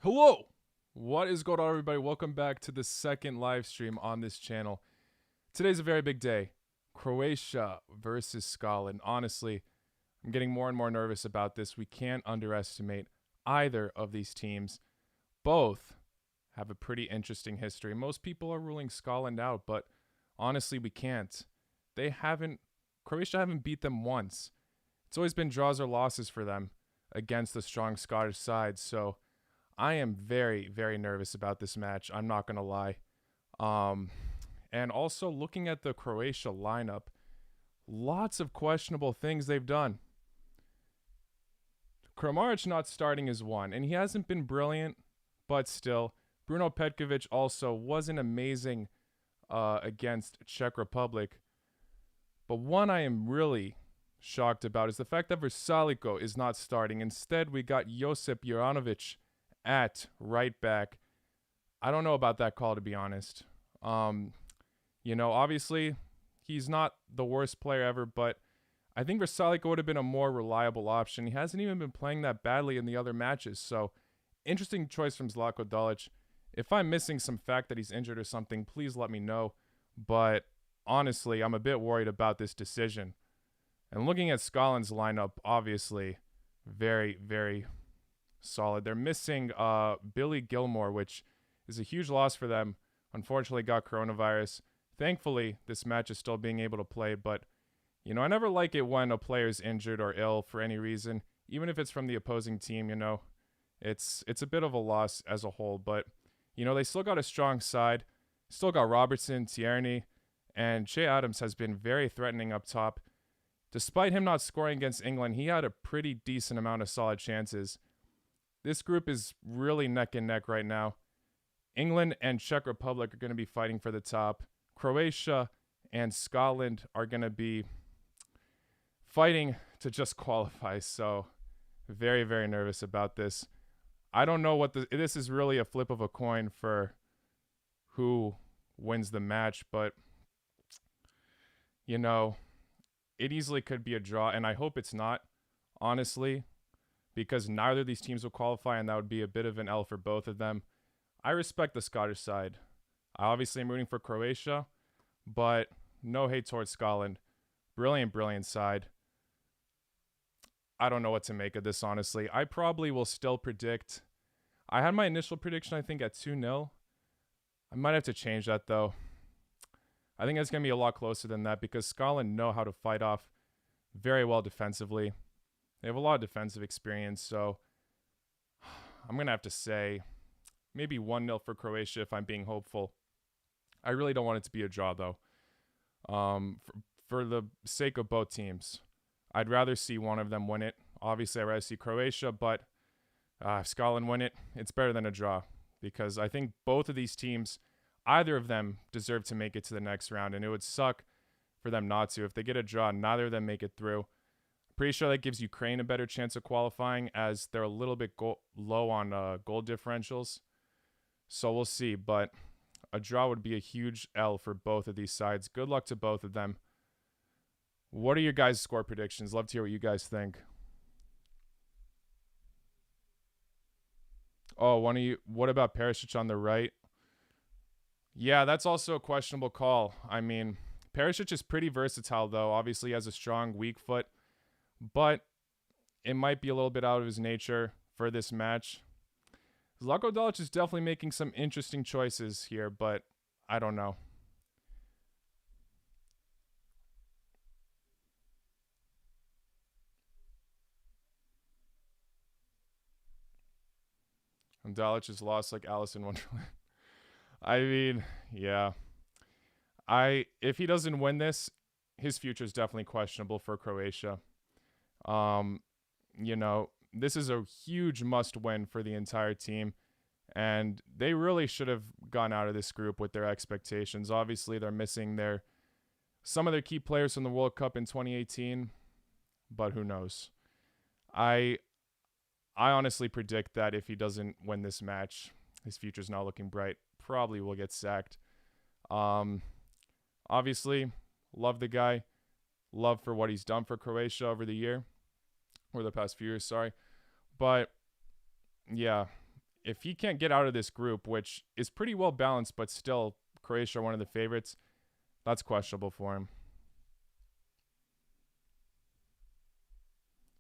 Hello! What is going on, everybody? Welcome back to the second live stream on this channel. Today's a very big day. Croatia versus Scotland. Honestly, I'm getting more and more nervous about this. We can't underestimate either of these teams. Both have a pretty interesting history. Most people are ruling Scotland out, but honestly, we can't. Croatia haven't beat them once. It's always been draws or losses for them against the strong Scottish side, so I am very, very nervous about this match. I'm not going to lie. And also looking at the Croatia lineup, lots of questionable things they've done. Modric not starting is one, and he hasn't been brilliant, but still. Bruno Petkovic also wasn't amazing against Czech Republic. But one I am really shocked about is the fact that Versalico is not starting. Instead, we got Josip Juranovic at right back. I don't know about that call, to be honest. Obviously, he's not the worst player ever, but I think Versalico would have been a more reliable option. He hasn't even been playing that badly in the other matches, so interesting choice from Zlatko Dalic. If I'm missing some fact that he's injured or something, please let me know. But honestly, I'm a bit worried about this decision. And looking at Scotland's lineup, obviously, very, very solid. They're missing Billy Gilmore, which is a huge loss for them. Unfortunately, got coronavirus. Thankfully, this match is still being able to play, but I never like it when a player's injured or ill for any reason, even if it's from the opposing team. It's a bit of a loss as a whole, but they still got a strong side. Still got Robertson, Tierney, and Che Adams has been very threatening up top. Despite him not scoring against England, he had a pretty decent amount of solid chances. This group is really neck and neck right now. England and Czech Republic are going to be fighting for the top. Croatia and Scotland are going to be fighting to just qualify. So very, very nervous about this. I don't know this is really a flip of a coin for who wins the match, but it easily could be a draw, and I hope it's not, honestly, because neither of these teams will qualify, and that would be a bit of an L for both of them. I respect the Scottish side. I obviously am rooting for Croatia, but no hate towards Scotland. Brilliant, brilliant side. I don't know what to make of this, honestly. I probably will still predict. I had my initial prediction, I think, at 2-0. I might have to change that, though. I think it's going to be a lot closer than that because Scotland know how to fight off very well defensively. They have a lot of defensive experience, so I'm going to have to say maybe 1-0 for Croatia if I'm being hopeful. I really don't want it to be a draw, though. For the sake of both teams, I'd rather see one of them win it. Obviously, I'd rather see Croatia, but if Scotland win it, it's better than a draw because I think both of these teams, either of them deserve to make it to the next round, and it would suck for them not to. If they get a draw, neither of them make it through. Pretty sure that gives Ukraine a better chance of qualifying as they're a little bit low on goal differentials. So we'll see, but a draw would be a huge L for both of these sides. Good luck to both of them. What are your guys' score predictions? Love to hear what you guys think. Oh, what about Perisic on the right? Yeah, that's also a questionable call. I mean, Perisic is pretty versatile, though. Obviously, he has a strong, weak foot. But it might be a little bit out of his nature for this match. Zlatko Dalic is definitely making some interesting choices here, but I don't know. And Dalic is lost like Alice in Wonderland. I mean, yeah. If he doesn't win this, his future is definitely questionable for Croatia. This is a huge must-win for the entire team, and they really should have gone out of this group with their expectations. Obviously, they're missing some of their key players from the World Cup in 2018, but who knows? I honestly predict that if he doesn't win this match, his future's not looking bright. Probably will get sacked. Obviously, love the guy. Love for what he's done for Croatia over the past few years, sorry. But yeah, if he can't get out of this group, which is pretty well balanced, but still Croatia are one of the favorites, that's questionable for him.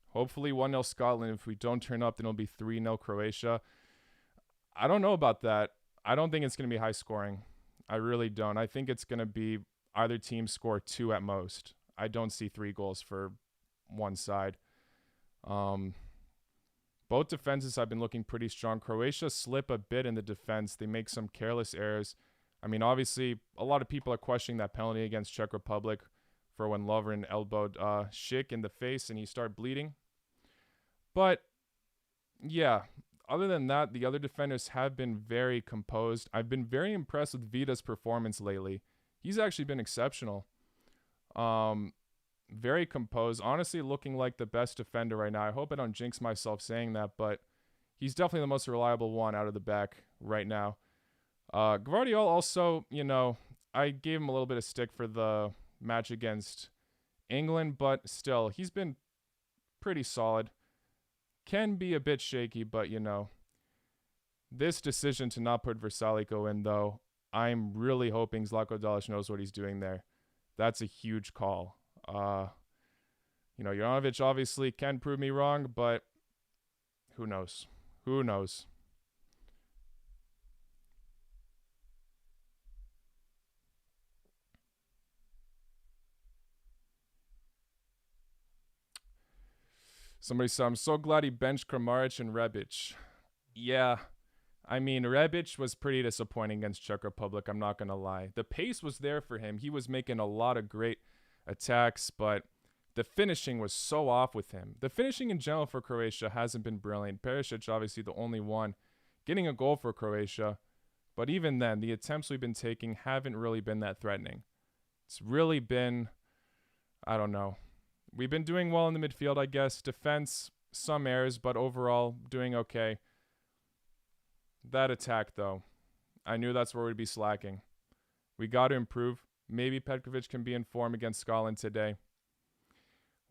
Hopefully 1-0 Scotland. If we don't turn up, then it'll be 3-0 Croatia. I don't know about that. I don't think it's going to be high scoring. I really don't. I think it's going to be either team score 2 at most. I don't see 3 goals for one side. Both defenses have been looking pretty strong. Croatia slip a bit in the defense. They make some careless errors. I mean, obviously, a lot of people are questioning that penalty against Czech Republic for when Lovren elbowed Schick in the face and he started bleeding. But, yeah, other than that, the other defenders have been very composed. I've been very impressed with Vida's performance lately. He's actually been exceptional. Very composed. Honestly, looking like the best defender right now. I hope I don't jinx myself saying that, but he's definitely the most reliable one out of the back right now. Gvardiol also, I gave him a little bit of stick for the match against England, but still, he's been pretty solid. Can be a bit shaky, but, this decision to not put Versalico in, though, I'm really hoping Zlatko Dalic knows what he's doing there. That's a huge call. Jovanovic obviously can prove me wrong, but who knows? Who knows? Somebody said, I'm so glad he benched Kramaric and Rebic. Yeah, I mean, Rebic was pretty disappointing against Czech Republic, I'm not going to lie. The pace was there for him. He was making a lot of great attacks, but the finishing was so off with him. The finishing in general for Croatia hasn't been brilliant. Perisic, obviously the only one getting a goal for Croatia. But even then, the attempts we've been taking haven't really been that threatening. It's really been, I don't know. We've been doing well in the midfield, I guess. Defense, some errors, but overall doing okay. That attack, though, I knew that's where we'd be slacking. We got to improve. Maybe Petkovic can be in form against Scotland today.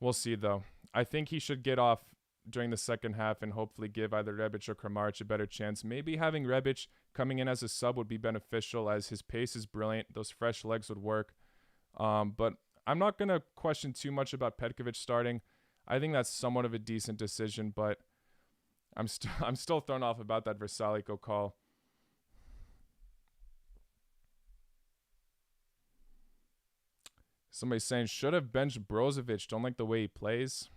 We'll see, though. I think he should get off during the second half and hopefully give either Rebic or Kramaric a better chance. Maybe having Rebic coming in as a sub would be beneficial as his pace is brilliant. Those fresh legs would work. But I'm not going to question too much about Petkovic starting. I think that's somewhat of a decent decision, but I'm still thrown off about that Versalico call. Somebody's saying, should have benched Brozovic. Don't like the way he plays.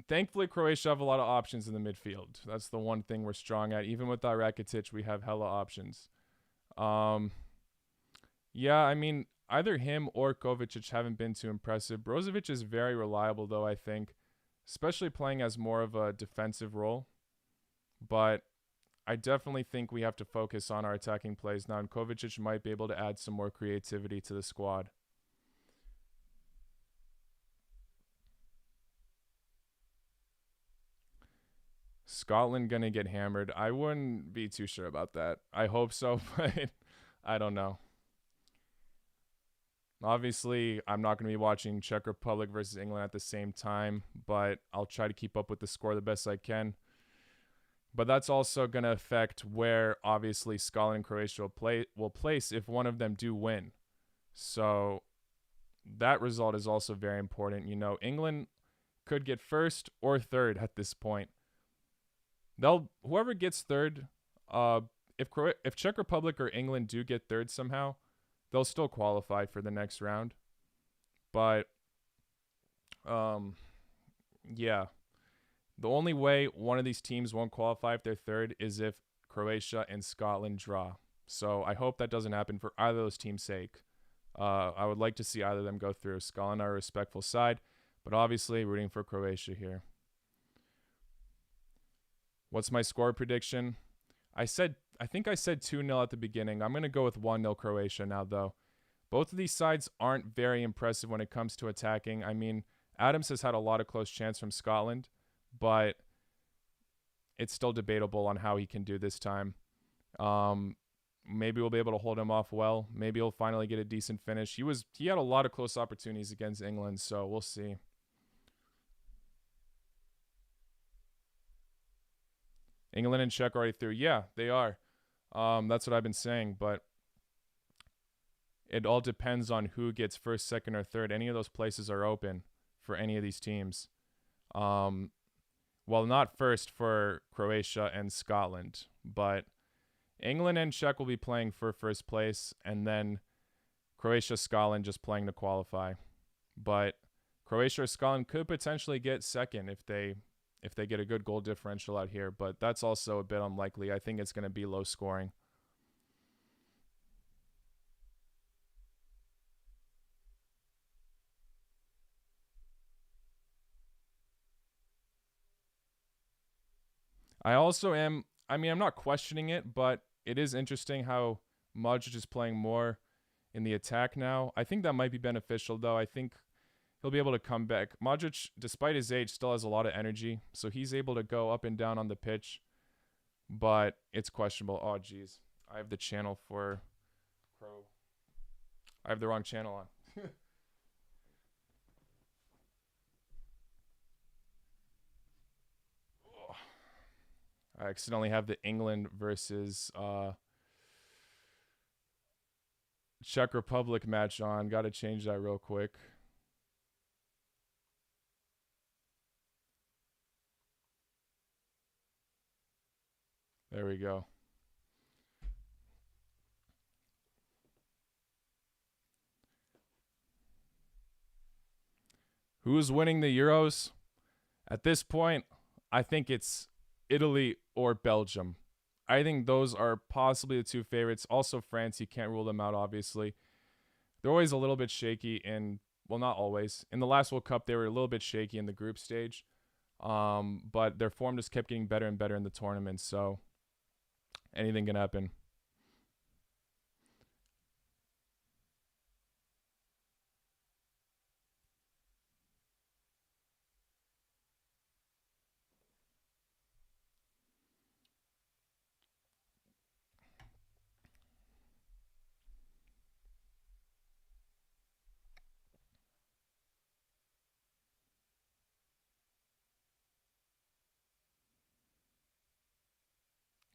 Thankfully, Croatia have a lot of options in the midfield. That's the one thing we're strong at. Even without Rakitic, we have hella options. Yeah, I mean, either him or Kovacic haven't been too impressive. Brozovic is very reliable, though, I think, especially playing as more of a defensive role. But I definitely think we have to focus on our attacking plays now, and Kovacic might be able to add some more creativity to the squad. Scotland gonna get hammered. I wouldn't be too sure about that. I hope so, but I don't know. Obviously, I'm not going to be watching Czech Republic versus England at the same time, but I'll try to keep up with the score the best I can. But that's also going to affect where, obviously, Scotland and Croatia will place if one of them do win. So that result is also very important. England could get first or third at this point. Whoever gets third, if Czech Republic or England do get third somehow, they'll still qualify for the next round. But, yeah. The only way one of these teams won't qualify if they're third is if Croatia and Scotland draw. So I hope that doesn't happen for either of those teams' sake. I would like to see either of them go through. Scotland are a respectful side, but obviously rooting for Croatia here. What's my score prediction? I think I said 2-0 at the beginning. I'm going to go with 1-0 Croatia now, though. Both of these sides aren't very impressive when it comes to attacking. I mean, Adams has had a lot of close chance from Scotland, but it's still debatable on how he can do this time. Maybe we'll be able to hold him off well. Maybe he'll finally get a decent finish. He had a lot of close opportunities against England, so we'll see. England and Czech already through. Yeah, they are. That's what I've been saying, but it all depends on who gets first, second, or third. Any of those places are open for any of these teams. Well, not first for Croatia and Scotland, but England and Czech will be playing for first place, and then Croatia, Scotland just playing to qualify. But Croatia or Scotland could potentially get second if they get a good goal differential out here, but that's also a bit unlikely. I think it's going to be low scoring. I'm not questioning it, but it is interesting how Modric is playing more in the attack now. I think that might be beneficial, though. I think he'll be able to come back. Modric, despite his age, still has a lot of energy, so he's able to go up and down on the pitch, but it's questionable. Oh, geez. I have the channel for Crow. I have the wrong channel on. I accidentally have the England versus Czech Republic match on. Got to change that real quick. There we go. Who's winning the Euros? At this point, I think it's Italy or Belgium. I think those are possibly the two favorites. Also France, you can't rule them out, obviously. They're always a little bit shaky well, not always. In the last World Cup, they were a little bit shaky in the group stage. But their form just kept getting better and better in the tournament, so anything can happen.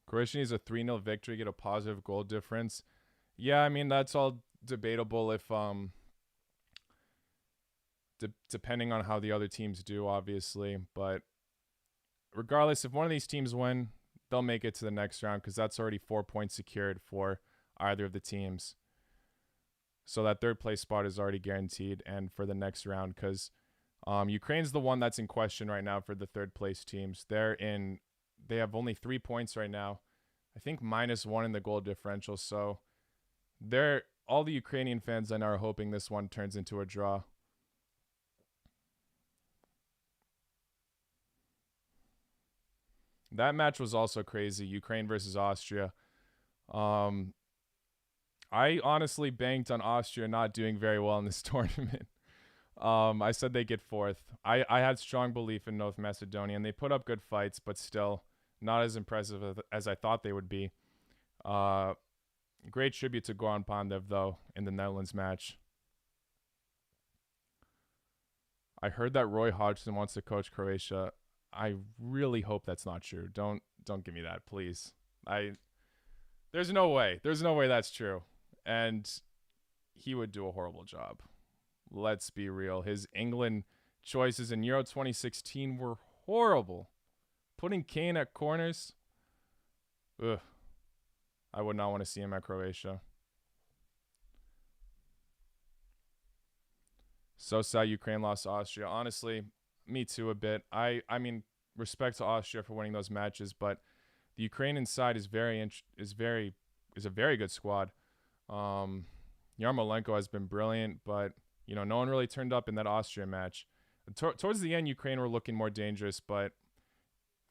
Croatia needs a 3-0 victory, get a positive goal difference. Yeah, I mean, that's all debatable if depending on how the other teams do, obviously. But regardless, if one of these teams win, they'll make it to the next round because that's already 4 points secured for either of the teams. So that third place spot is already guaranteed, and for the next round, because Ukraine's the one that's in question right now for the third place teams. They have only 3 points right now. I think -1 in the goal differential. So all the Ukrainian fans I know are hoping this one turns into a draw. That match was also crazy. Ukraine versus Austria. I honestly banked on Austria not doing very well in this tournament. I said they get fourth. I had strong belief in North Macedonia, and they put up good fights, but still not as impressive as I thought they would be. Great tribute to Goran Pandev, though, in the Netherlands match. I heard that Roy Hodgson wants to coach Croatia. I really hope that's not true. Don't give me that, please. There's no way. There's no way that's true. And he would do a horrible job. Let's be real. His England choices in Euro 2016 were horrible. Putting Kane at corners, ugh. I would not want to see him at Croatia. So sad Ukraine lost to Austria. Honestly, me too a bit. I mean, respect to Austria for winning those matches, but the Ukrainian side is a very good squad. Yarmolenko has been brilliant, but no one really turned up in that Austria match. Towards the end, Ukraine were looking more dangerous, but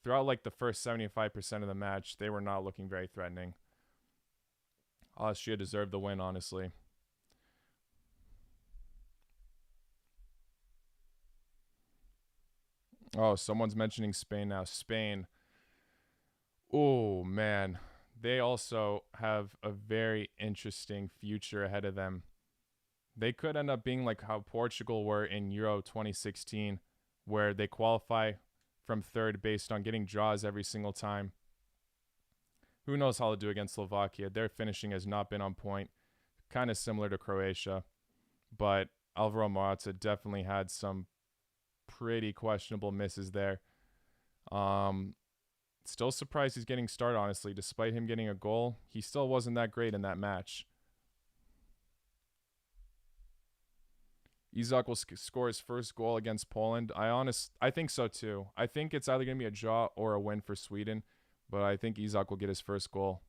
throughout like the first 75% of the match, they were not looking very threatening. Austria deserved the win, honestly. Oh, someone's mentioning Spain now. Spain. Oh, man. They also have a very interesting future ahead of them. They could end up being like how Portugal were in Euro 2016, where they qualify from third based on getting draws every single time. Who knows how to do against Slovakia? Their finishing has not been on point, kind of similar to Croatia. But Alvaro Morata definitely had some pretty questionable misses there. Still surprised he's getting started, honestly. Despite him getting a goal, he still wasn't that great in that match. Isak will score his first goal against Poland. I think so too. I think it's either going to be a draw or a win for Sweden, but I think Isak will get his first goal.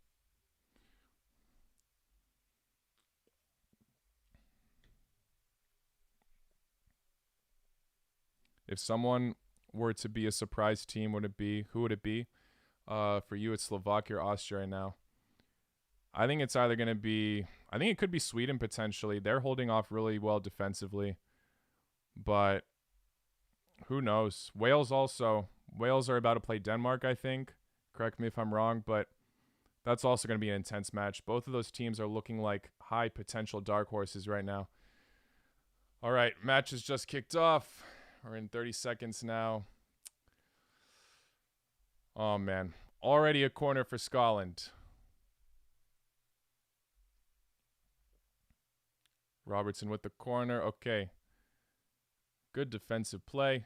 If someone were to be a surprise team, who would it be? For you, it's Slovakia or Austria right now. I think it's either going to be, I think it could be Sweden potentially. They're holding off really well defensively, but who knows? Wales are about to play Denmark, I think. Correct me if I'm wrong, but that's also going to be an intense match. Both of those teams are looking like high potential dark horses right now. All right, match has just kicked off. We're in 30 seconds now. Oh, man. Already a corner for Scotland. Robertson with the corner. Okay. Good defensive play.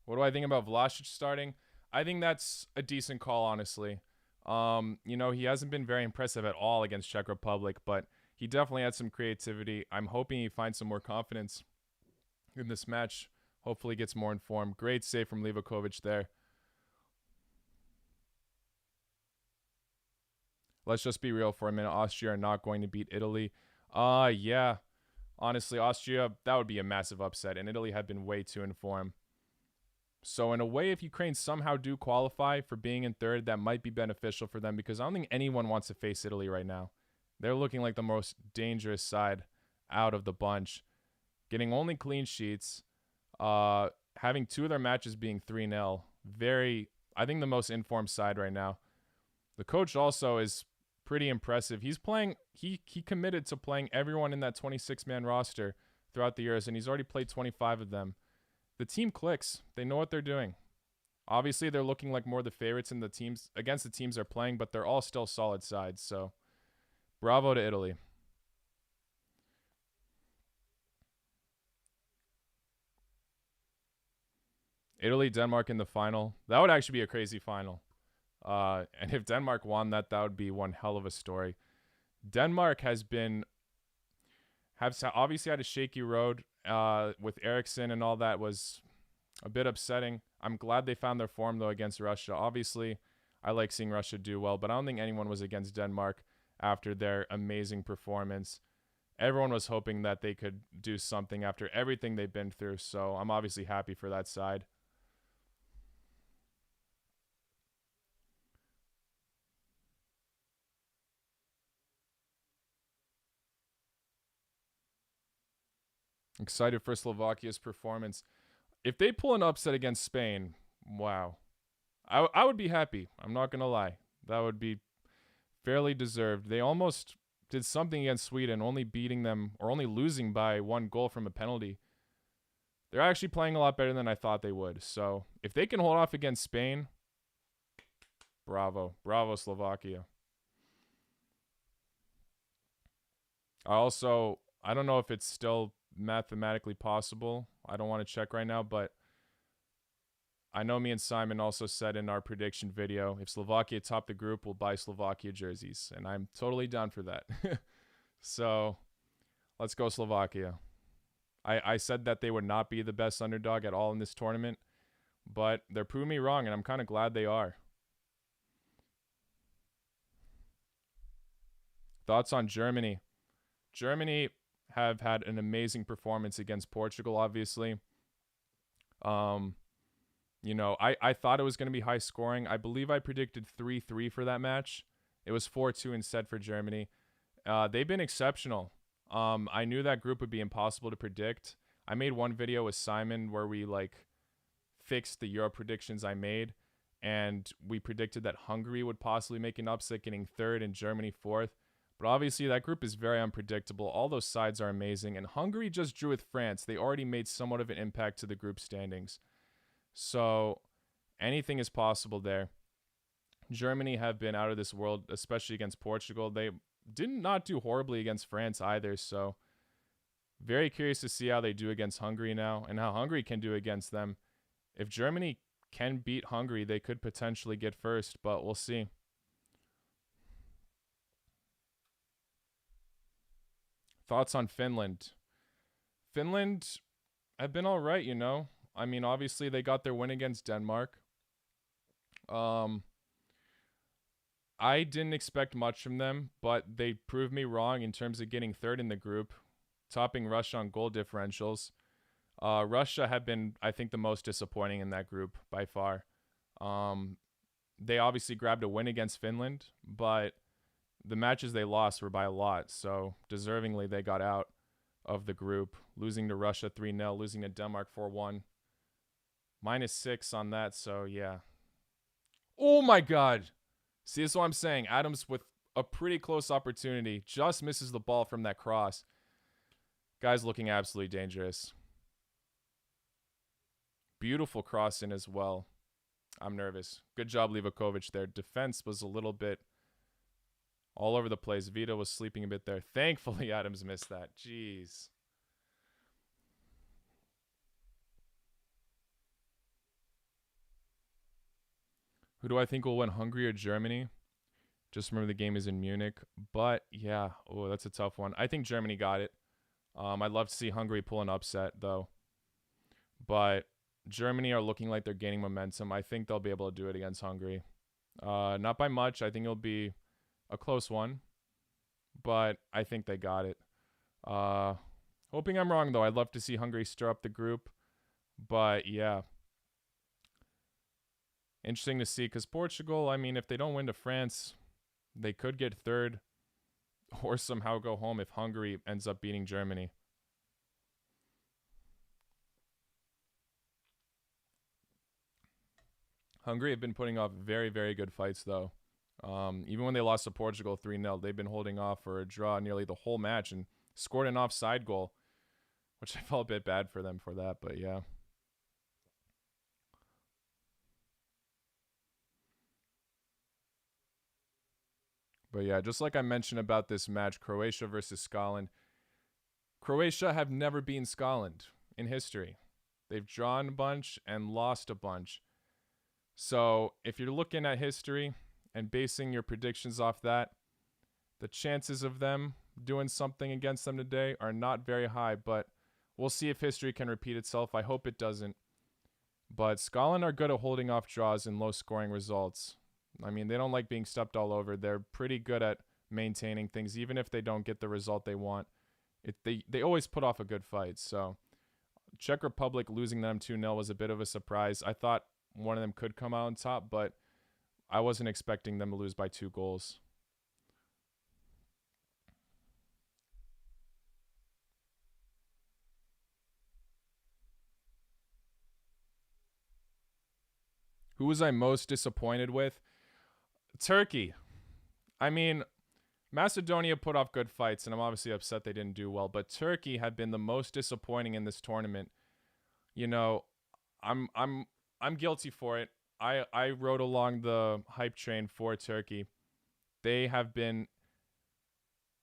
What do I think about Vlasic starting? I think that's a decent call, honestly. He hasn't been very impressive at all against Czech Republic, but he definitely had some creativity. I'm hoping he finds some more confidence in this match. Hopefully gets more informed. Great save from Livakovic there. Let's just be real for a minute. Austria are not going to beat Italy. Yeah. Honestly, Austria, that would be a massive upset, and Italy have been way too informed. So in a way, if Ukraine somehow do qualify for being in third, that might be beneficial for them because I don't think anyone wants to face Italy right now. They're looking like the most dangerous side out of the bunch. Getting only clean sheets. Having two of their matches being 3-0. I think the most informed side right now. The coach also is pretty impressive. He's playing, he committed to playing everyone in that 26-man roster throughout the years, and he's already played 25 of them. The team clicks. They know what they're doing. Obviously, they're looking like more the favorites in the teams against the teams they're playing, but they're all still solid sides. So, bravo to Italy. Italy, Denmark in the final. That would actually be a crazy final. And if Denmark won that would be one hell of a story. Denmark has obviously had a shaky road with Eriksson, and all that was a bit upsetting. I'm glad they found their form, though, against Russia. Obviously, I like seeing Russia do well, but I don't think anyone was against Denmark after their amazing performance. Everyone was hoping that they could do something after everything they've been through, so I'm obviously happy for that side. Excited for Slovakia's performance. If they pull an upset against Spain, wow. I would be happy. I'm not going to lie. That would be fairly deserved. They almost did something against Sweden, only beating them or only losing by 1 goal from a penalty. They're actually playing a lot better than I thought they would. So if they can hold off against Spain, bravo. Bravo, Slovakia. I don't know if it's still mathematically possible. I don't want to check right now, but I know me and Simon also said in our prediction video, if Slovakia top the group, we'll buy Slovakia jerseys, and I'm totally down for that. So let's go Slovakia. I said that they would not be the best underdog at all in this tournament, but they're proving me wrong, and I'm kind of glad they are. Thoughts on Germany? Germany have had an amazing performance against Portugal, obviously. I thought it was going to be high scoring. I believe I predicted 3-3 for that match. It was 4-2 instead for Germany. They've been exceptional. I knew that group would be impossible to predict. I made one video with Simon where we fixed the Euro predictions I made, and we predicted that Hungary would possibly make an upset, getting third and Germany fourth. But obviously that group is very unpredictable. All those sides are amazing, and Hungary just drew with France. They already made somewhat of an impact to the group standings. So anything is possible there. Germany have been out of this world, especially against Portugal. They did not do horribly against France either, so very curious to see how they do against Hungary now and how Hungary can do against them. If Germany can beat Hungary, they could potentially get first, but we'll see. Thoughts on Finland? Finland have been all right, you know. I mean, obviously they got their win against Denmark. I didn't expect much from them, but they proved me wrong in terms of getting third in the group, topping Russia on goal differentials. Russia have been, I think, the most disappointing in that group by far. They obviously grabbed a win against Finland, but the matches they lost were by a lot, so deservingly they got out of the group, losing to Russia 3-0, losing to Denmark 4-1. -6 on that, so yeah. Oh my god! See, that's what I'm saying. Adams with a pretty close opportunity just misses the ball from that cross. Guy's looking absolutely dangerous. Beautiful cross in as well. I'm nervous. Good job, Livakovic there. Defense was a little bit all over the place. Vito was sleeping a bit there. Thankfully, Adams missed that. Jeez. Who do I think will win, Hungary or Germany? Just remember the game is in Munich. But, yeah. Oh, that's a tough one. I think Germany got it. I'd love to see Hungary pull an upset, though. But Germany are looking like they're gaining momentum. I think they'll be able to do it against Hungary. Not by much. I think it'll be a close one. But I think they got it. Hoping I'm wrong, though. I'd love to see Hungary stir up the group. But, yeah. Interesting to see, because Portugal, I mean, if they don't win to France, they could get third or somehow go home if Hungary ends up beating Germany. Hungary have been putting off very, very good fights, though. Even when they lost to Portugal 3-0, they've been holding off for a draw nearly the whole match and scored an offside goal, which I felt a bit bad for them for that, but yeah. But yeah, just like I mentioned about this match, Croatia versus Scotland. Croatia have never beaten Scotland in history. They've drawn a bunch and lost a bunch. So if you're looking at history and basing your predictions off that, the chances of them doing something against them today are not very high, but we'll see if history can repeat itself. I hope it doesn't. But Scotland are good at holding off draws and low-scoring results. I mean, they don't like being stepped all over. They're pretty good at maintaining things, even if they don't get the result they want. They always put off a good fight. So Czech Republic losing them 2-0 was a bit of a surprise. I thought one of them could come out on top, but I wasn't expecting them to lose by 2 goals. Who was I most disappointed with? Turkey. I mean, Macedonia put off good fights, and I'm obviously upset they didn't do well, but Turkey have been the most disappointing in this tournament. You know, I'm guilty for it. I rode along the hype train for Turkey. They have been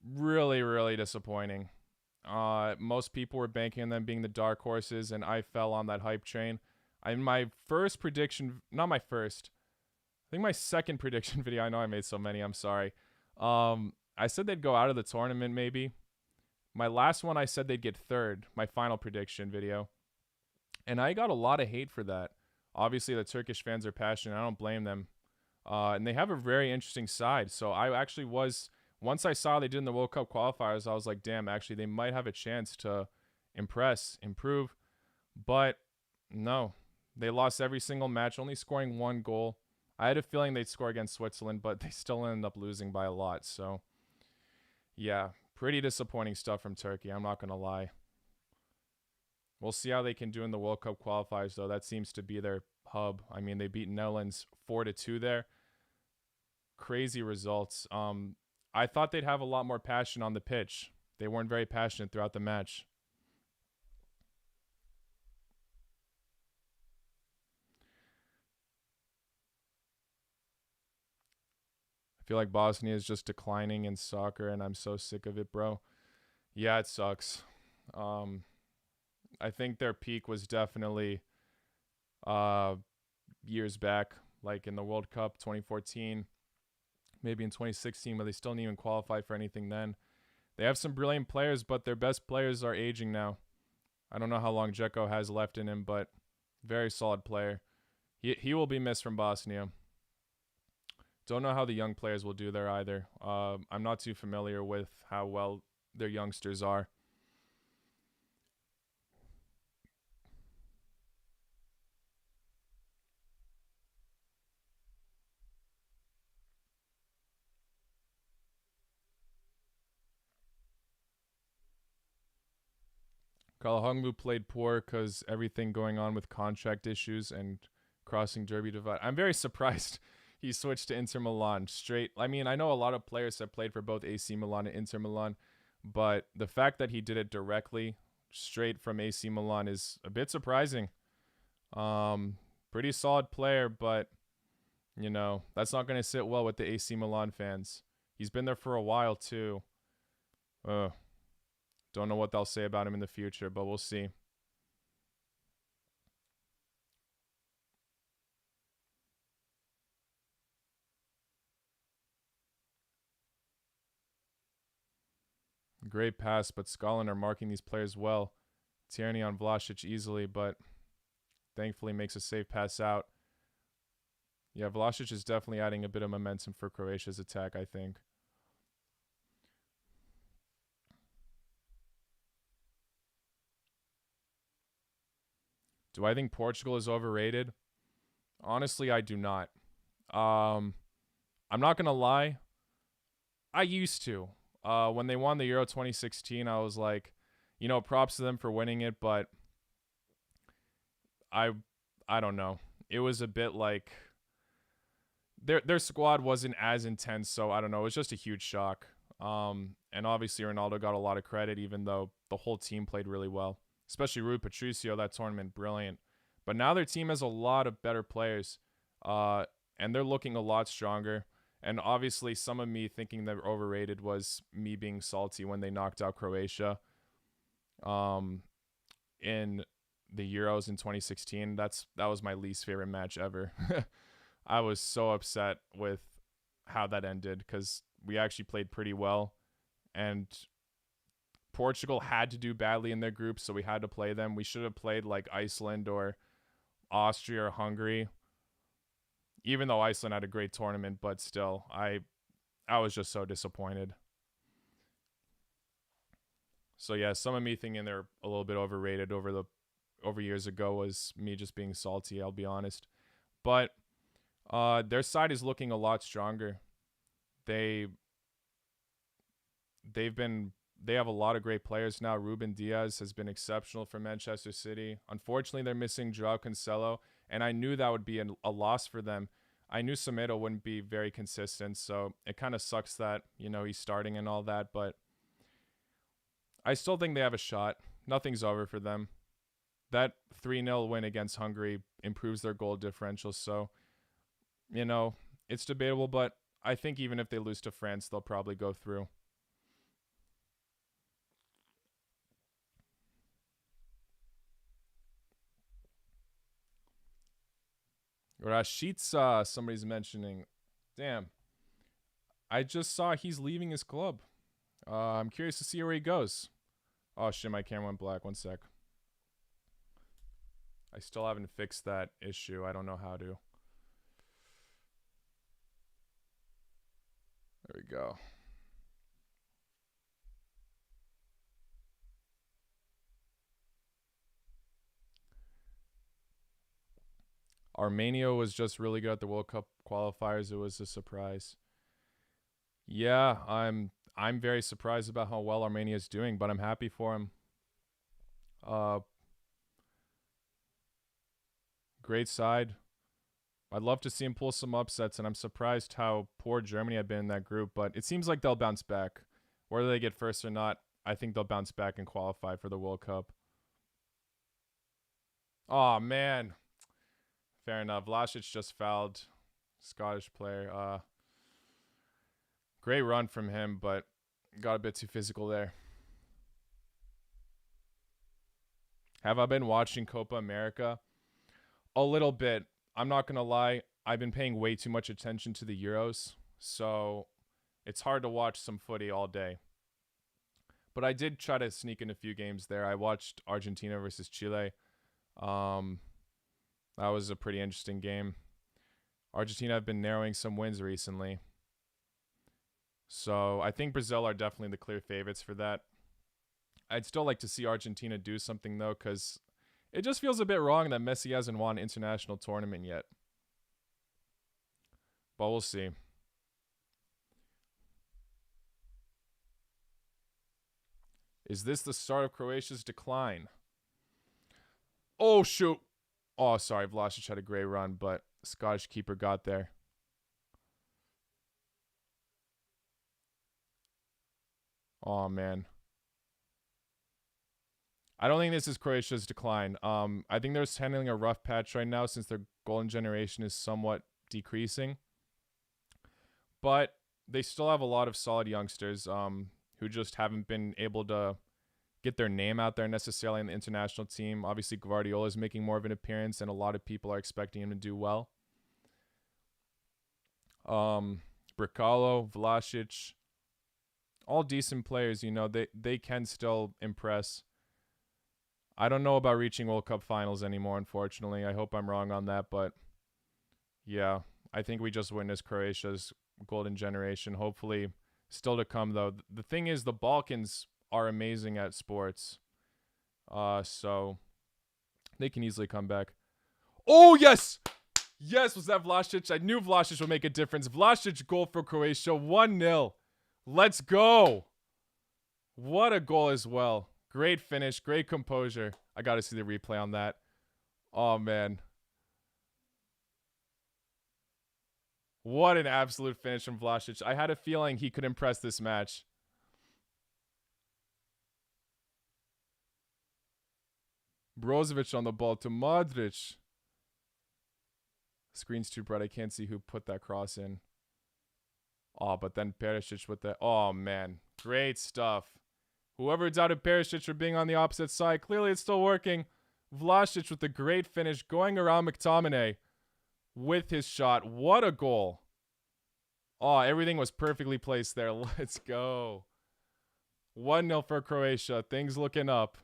really, really disappointing. Most people were banking on them being the dark horses, and I fell on that hype train. My first prediction, not my first, I think my second prediction video, I know I made so many, I'm sorry. I said they'd go out of the tournament maybe. My last one, I said they'd get third, my final prediction video. And I got a lot of hate for that. Obviously, the Turkish fans are passionate. I don't blame them. And they have a very interesting side. So I actually was, once I saw they did in the World Cup qualifiers, I was like, damn, actually, they might have a chance to improve. But no, they lost every single match, only scoring 1 goal. I had a feeling they'd score against Switzerland, but they still ended up losing by a lot. So, yeah, pretty disappointing stuff from Turkey. I'm not going to lie. We'll see how they can do in the World Cup qualifiers, though. That seems to be their hub. I mean, they beat Netherlands 4-2 there. Crazy results. I thought they'd have a lot more passion on the pitch. They weren't very passionate throughout the match. feel like Bosnia is just declining in soccer, and I'm so sick of it, bro. Yeah, it sucks. Um, I think their peak was definitely uh, years back, like in the World Cup 2014, maybe in 2016, but they still didn't even qualify for anything then. They have some brilliant players, but their best players are aging now. I don't know how long Dzeko has left in him, but very solid player. He will be missed from Bosnia. Don't know how the young players will do there either. I'm not too familiar with how well their youngsters are. Kalahongmu played poor because everything going on with contract issues and crossing Derby divide. I'm very surprised he switched to Inter Milan straight. I mean, I know a lot of players have played for both AC Milan and Inter Milan, but the fact that he did it directly straight from AC Milan is a bit surprising. Pretty solid player, but you know, that's not going to sit well with the AC Milan fans. He's been there for a while too. Don't know what they'll say about him in the future, but we'll see. Great pass, but Scotland are marking these players well. Tierney on Vlasic easily, but thankfully makes a safe pass out. Yeah, Vlasic is definitely adding a bit of momentum for Croatia's attack, I think. Do I think Portugal is overrated? Honestly, I do not. I'm not going to lie. I used to. When they won the Euro 2016, I was like, you know, props to them for winning it, but I don't know. It was a bit like their squad wasn't as intense, so I don't know. It was just a huge shock. And obviously Ronaldo got a lot of credit, even though the whole team played really well. Especially Rui Patricio, that tournament, brilliant. But now their team has a lot of better players, and they're looking a lot stronger. And obviously, some of me thinking they're overrated was me being salty when they knocked out Croatia in the Euros in 2016. That was my least favorite match ever. I was so upset with how that ended because we actually played pretty well, and Portugal had to do badly in their group, so we had to play them. We should have played like Iceland or Austria or Hungary, even though Iceland had a great tournament, but still, I was just so disappointed. So yeah, some of me thinking they're a little bit overrated over years ago was me just being salty, I'll be honest. But their side is looking a lot stronger. They have a lot of great players now. Ruben Diaz has been exceptional for Manchester City. Unfortunately, they're missing Joao Cancelo, and I knew that would be a loss for them. I knew Semedo wouldn't be very consistent, so it kind of sucks that, you know, he's starting and all that, but I still think they have a shot. Nothing's over for them. That 3-0 win against Hungary improves their goal differential, so, you know, it's debatable, but I think even if they lose to France, they'll probably go through. Rashica, somebody's mentioning. Damn. I just saw he's leaving his club. I'm curious to see where he goes. Oh shit, my camera went black. One sec. I still haven't fixed that issue. I don't know how to. There we go. Armenia was just really good at the World Cup qualifiers. It was a surprise. Yeah, I'm very surprised about how well Armenia is doing, but I'm happy for him. Great side. I'd love to see him pull some upsets, and I'm surprised how poor Germany had been in that group, but it seems like they'll bounce back. Whether they get first or not, I think they'll bounce back and qualify for the World Cup. Oh, man. Fair enough. Vlasic just fouled. Scottish player. Great run from him, but got a bit too physical there. Have I been watching Copa America? A little bit. I'm not going to lie. I've been paying way too much attention to the Euros, so it's hard to watch some footy all day. But I did try to sneak in a few games there. I watched Argentina versus Chile. That was a pretty interesting game. Argentina have been narrowing some wins recently. So I think Brazil are definitely the clear favorites for that. I'd still like to see Argentina do something, though, because it just feels a bit wrong that Messi hasn't won an international tournament yet. But we'll see. Is this the start of Croatia's decline? Oh, shoot. Oh, sorry. Vlasic had a great run, but Scottish keeper got there. Oh, man. I don't think this is Croatia's decline. I think they're handling a rough patch right now since their golden generation is somewhat decreasing. But they still have a lot of solid youngsters who just haven't been able to get their name out there necessarily in the international team. Obviously, Guardiola is making more of an appearance, and a lot of people are expecting him to do well. Bricalo, Vlasic, all decent players. You know, they can still impress. I don't know about reaching World Cup finals anymore, unfortunately. I hope I'm wrong on that, but yeah, I think we just witnessed Croatia's golden generation. Hopefully, still to come, though. The thing is, the Balkans are amazing at sports, so they can easily come back. Oh, yes! Yes, was that Vlasic? I knew Vlasic would make a difference. Vlasic goal for Croatia, 1-0. Let's go. What a goal as well. Great finish, great composure. I got to see the replay on that. Oh, man. What an absolute finish from Vlasic. I had a feeling he could impress this match. Brozovic on the ball to Modric. Screen's too bright. I can't see who put that cross in. Oh, but then Perisic with the... Oh, man. Great stuff. Whoever doubted Perisic for being on the opposite side, clearly it's still working. Vlasic with a great finish, going around McTominay with his shot. What a goal. Oh, everything was perfectly placed there. Let's go. 1-0 for Croatia. Things looking up.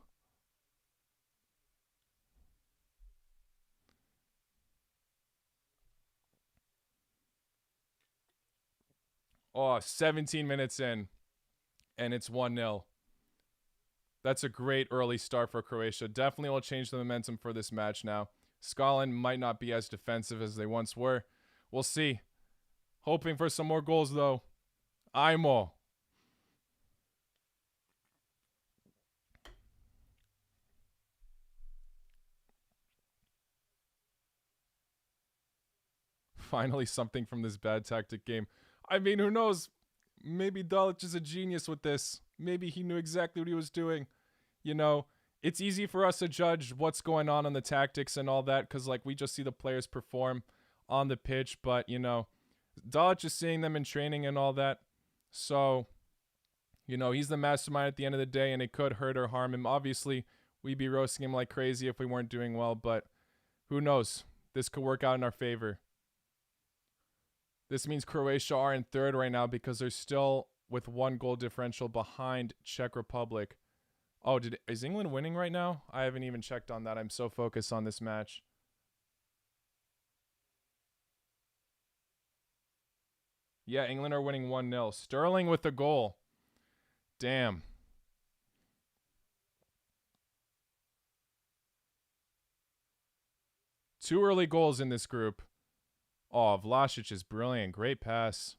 Oh, 17 minutes in, and it's 1-0. That's a great early start for Croatia. Definitely will change the momentum for this match now. Scotland might not be as defensive as they once were. We'll see. Hoping for some more goals, though. AJMOOOO. Finally, something from this bad tactic game. I mean, who knows? Maybe Dalic is a genius with this. Maybe he knew exactly what he was doing. You know, it's easy for us to judge what's going on the tactics and all that because, like, we just see the players perform on the pitch. But, you know, Dalic is seeing them in training and all that. So, you know, he's the mastermind at the end of the day, and it could hurt or harm him. Obviously, we'd be roasting him like crazy if we weren't doing well, but who knows? This could work out in our favor. This means Croatia are in third right now because they're still with 1 goal differential behind Czech Republic. Oh, is England winning right now? I haven't even checked on that. I'm so focused on this match. Yeah, England are winning 1-0. Sterling with the goal. Damn. Two early goals in this group. Oh, Vlasic is brilliant. Great pass.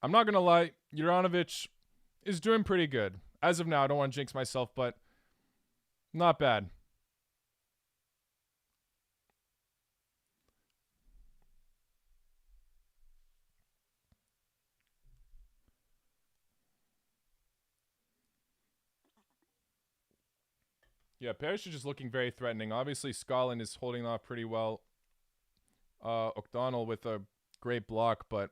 I'm not going to lie. Juranovic is doing pretty good. As of now, I don't want to jinx myself, but not bad. Yeah, Perisic is looking very threatening. Obviously, Scotland is holding off pretty well. O'Donnell with a great block, but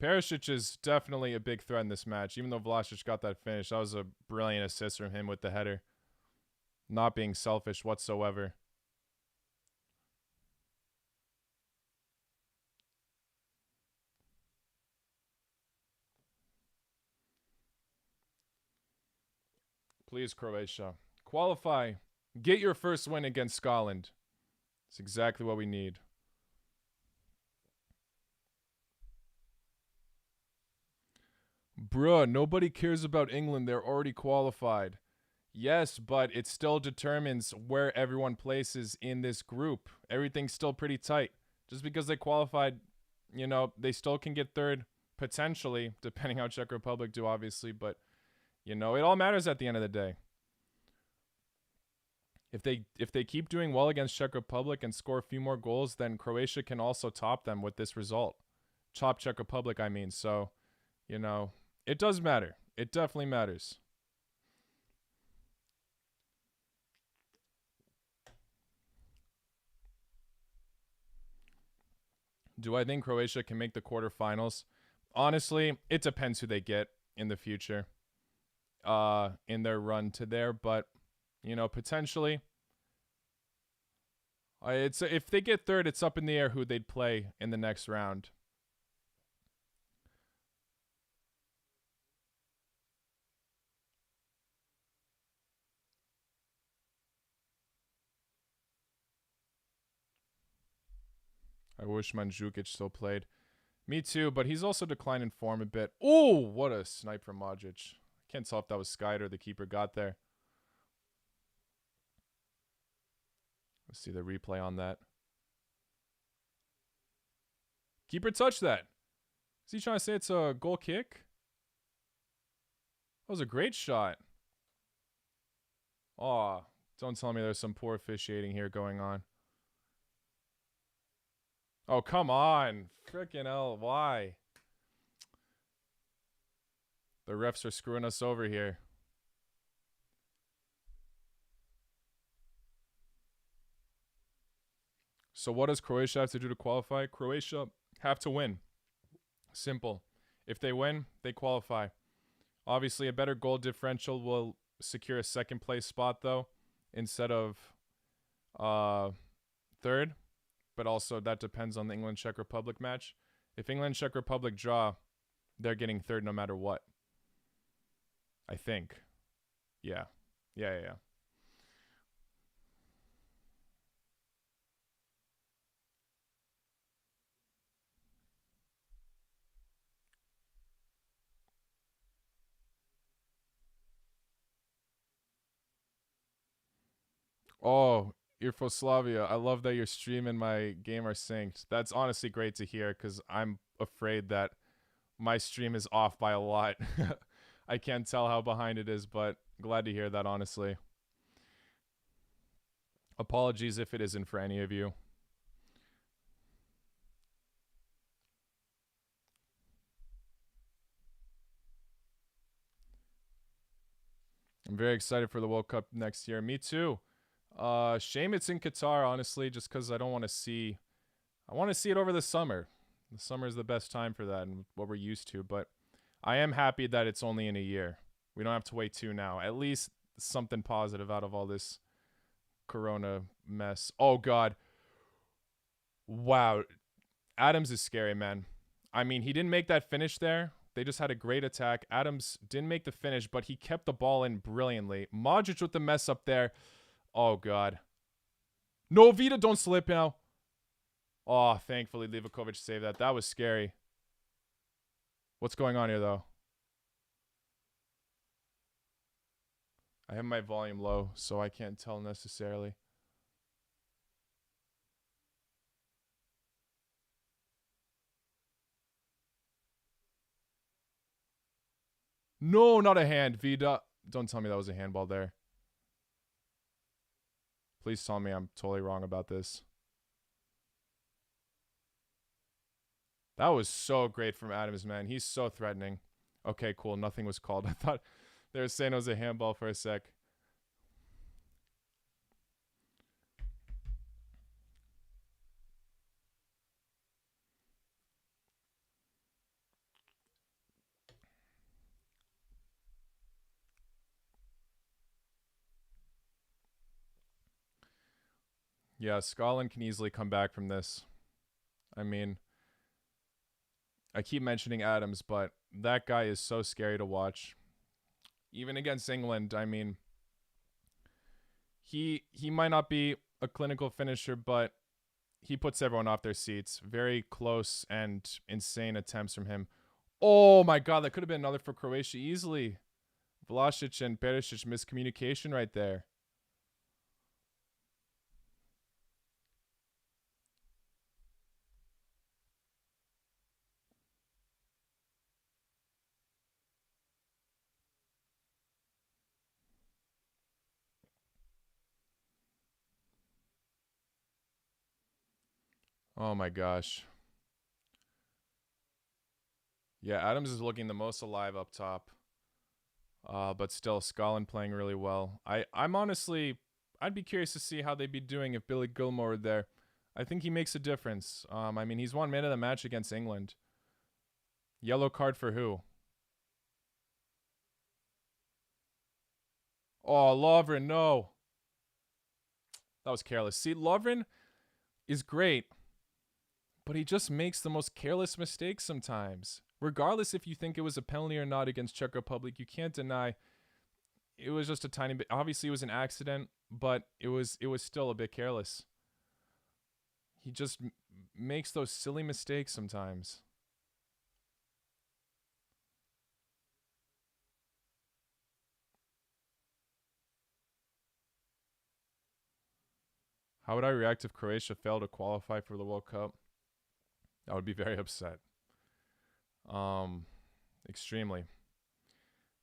Perisic is definitely a big threat in this match. Even though Vlasic got that finish, that was a brilliant assist from him with the header. Not being selfish whatsoever. Please, Croatia. Qualify. Get your first win against Scotland. It's exactly what we need. Bruh, nobody cares about England. They're already qualified. Yes, but it still determines where everyone places in this group. Everything's still pretty tight. Just because they qualified, you know, they still can get third, potentially, depending how Czech Republic do, obviously. But, you know, it all matters at the end of the day. If they keep doing well against Czech Republic and score a few more goals, then Croatia can also top them with this result. Top Czech Republic, I mean. So, you know, it does matter. It definitely matters. Do I think Croatia can make the quarterfinals? Honestly, it depends who they get in the future. In their run to there, but you know, potentially it's if they get third, it's up in the air who they'd play in the next round. I wish Mandzukic still played. Me too, but he's also declined in form a bit. Oh, what a snipe from Modric. Can't tell if that was Skied or the keeper got there. Let's see the replay on that. Keeper touched that. Is he trying to say it's a goal kick? That was a great shot. Aw, don't tell me there's some poor officiating here going on. Oh, come on. Frickin' hell, why? The refs are screwing us over here. So what does Croatia have to do to qualify? Croatia have to win. Simple. If they win, they qualify. Obviously, a better goal differential will secure a second place spot, though, instead of third. But also, that depends on the England-Czech Republic match. If England-Czech Republic draw, they're getting third no matter what. I think. Yeah. Yeah. Oh, Irfoslavia, I love that your stream and my game are synced. That's honestly great to hear because I'm afraid that my stream is off by a lot. I can't tell how behind it is, but glad to hear that, honestly. Apologies if it isn't for any of you. I'm very excited for the World Cup next year. Me too. Shame it's in Qatar, honestly, just because I don't want to see. I want to see it over the summer. The summer is the best time for that and what we're used to. But I am happy that it's only in a year. We don't have to wait 2 now. At least something positive out of all this Corona mess. Oh, God. Wow. Adams is scary, man. I mean, he didn't make that finish there. They just had a great attack. Adams didn't make the finish, but he kept the ball in brilliantly. Modric with the mess up there. Oh, God. No, Vida, don't slip now. Oh, thankfully, Livakovic saved that. That was scary. What's going on here, though? I have my volume low, so I can't tell necessarily. No, not a hand. Vida, don't tell me that was a handball there. Please tell me I'm totally wrong about this. That was so great from Adams, man. He's so threatening. Okay, cool. Nothing was called. I thought They were saying it was a handball for a sec. Yeah, Scotland can easily come back from this. I mean, I keep mentioning Adams, but that guy is so scary to watch. Even against England, I mean, he might not be a clinical finisher, but he puts everyone off their seats. Very close and insane attempts from him. Oh my god, that could have been another for Croatia easily. Vlasic and Perisic miscommunication right there. Oh my gosh. Yeah, Adams is looking the most alive up top. But still, Scotland playing really well. I'm honestly, I'd be curious to see how they'd be doing if Billy Gilmore were there. I think he makes a difference. I mean, he's 1 man of the match against England. Yellow card for who? Oh, Lovren, no. That was careless. See, Lovren is great, but he just makes the most careless mistakes sometimes. Regardless if you think it was a penalty or not against Czech Republic, you can't deny it was just a tiny bit. Obviously, it was an accident, but it was still a bit careless. He just makes those silly mistakes sometimes. How would I react if Croatia failed to qualify for the World Cup? I would be very upset. Extremely.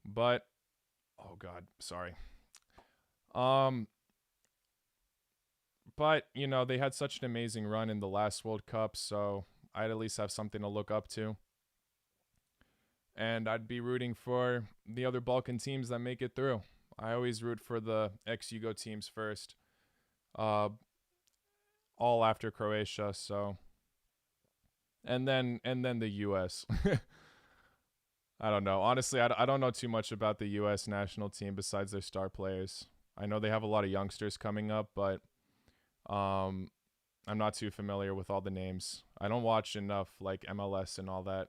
But oh god, sorry. Um but you know, they had such an amazing run in the last World Cup, so I'd at least have something to look up to. And I'd be rooting for the other Balkan teams that make it through. I always root for the ex-Yugo teams first. All after Croatia, so and then the US. I don't know. Honestly, I don't know too much about the US national team besides their star players. I know they have a lot of youngsters coming up, but I'm not too familiar with all the names. I don't watch enough like MLS and all that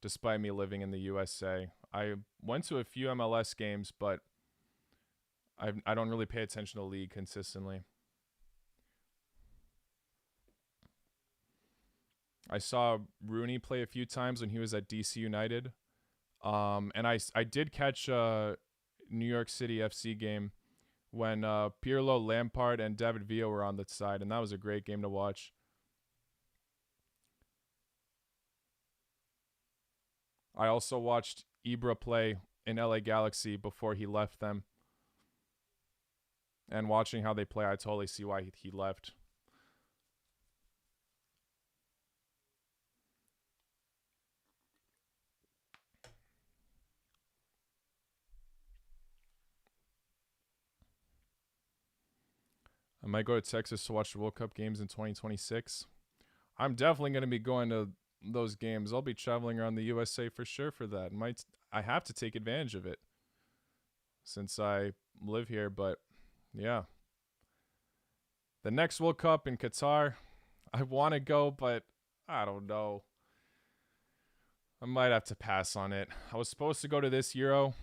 despite me living in the USA. I went to a few MLS games, but I don't really pay attention to the league consistently. I saw Rooney play a few times when he was at DC United. And I did catch a New York City FC game when Pirlo, Lampard, and David Villa were on the side, and that was a great game to watch. I also watched Ibra play in LA Galaxy before he left them. And watching how they play, I totally see why he left. I might go to Texas to watch the World Cup games in 2026. I'm definitely going to be going to those games. I'll be traveling around the USA for sure for that. I have to take advantage of it since I live here, but yeah. The next World Cup in Qatar, I want to go, but I don't know. I might have to pass on it. I was supposed to go to this Euro.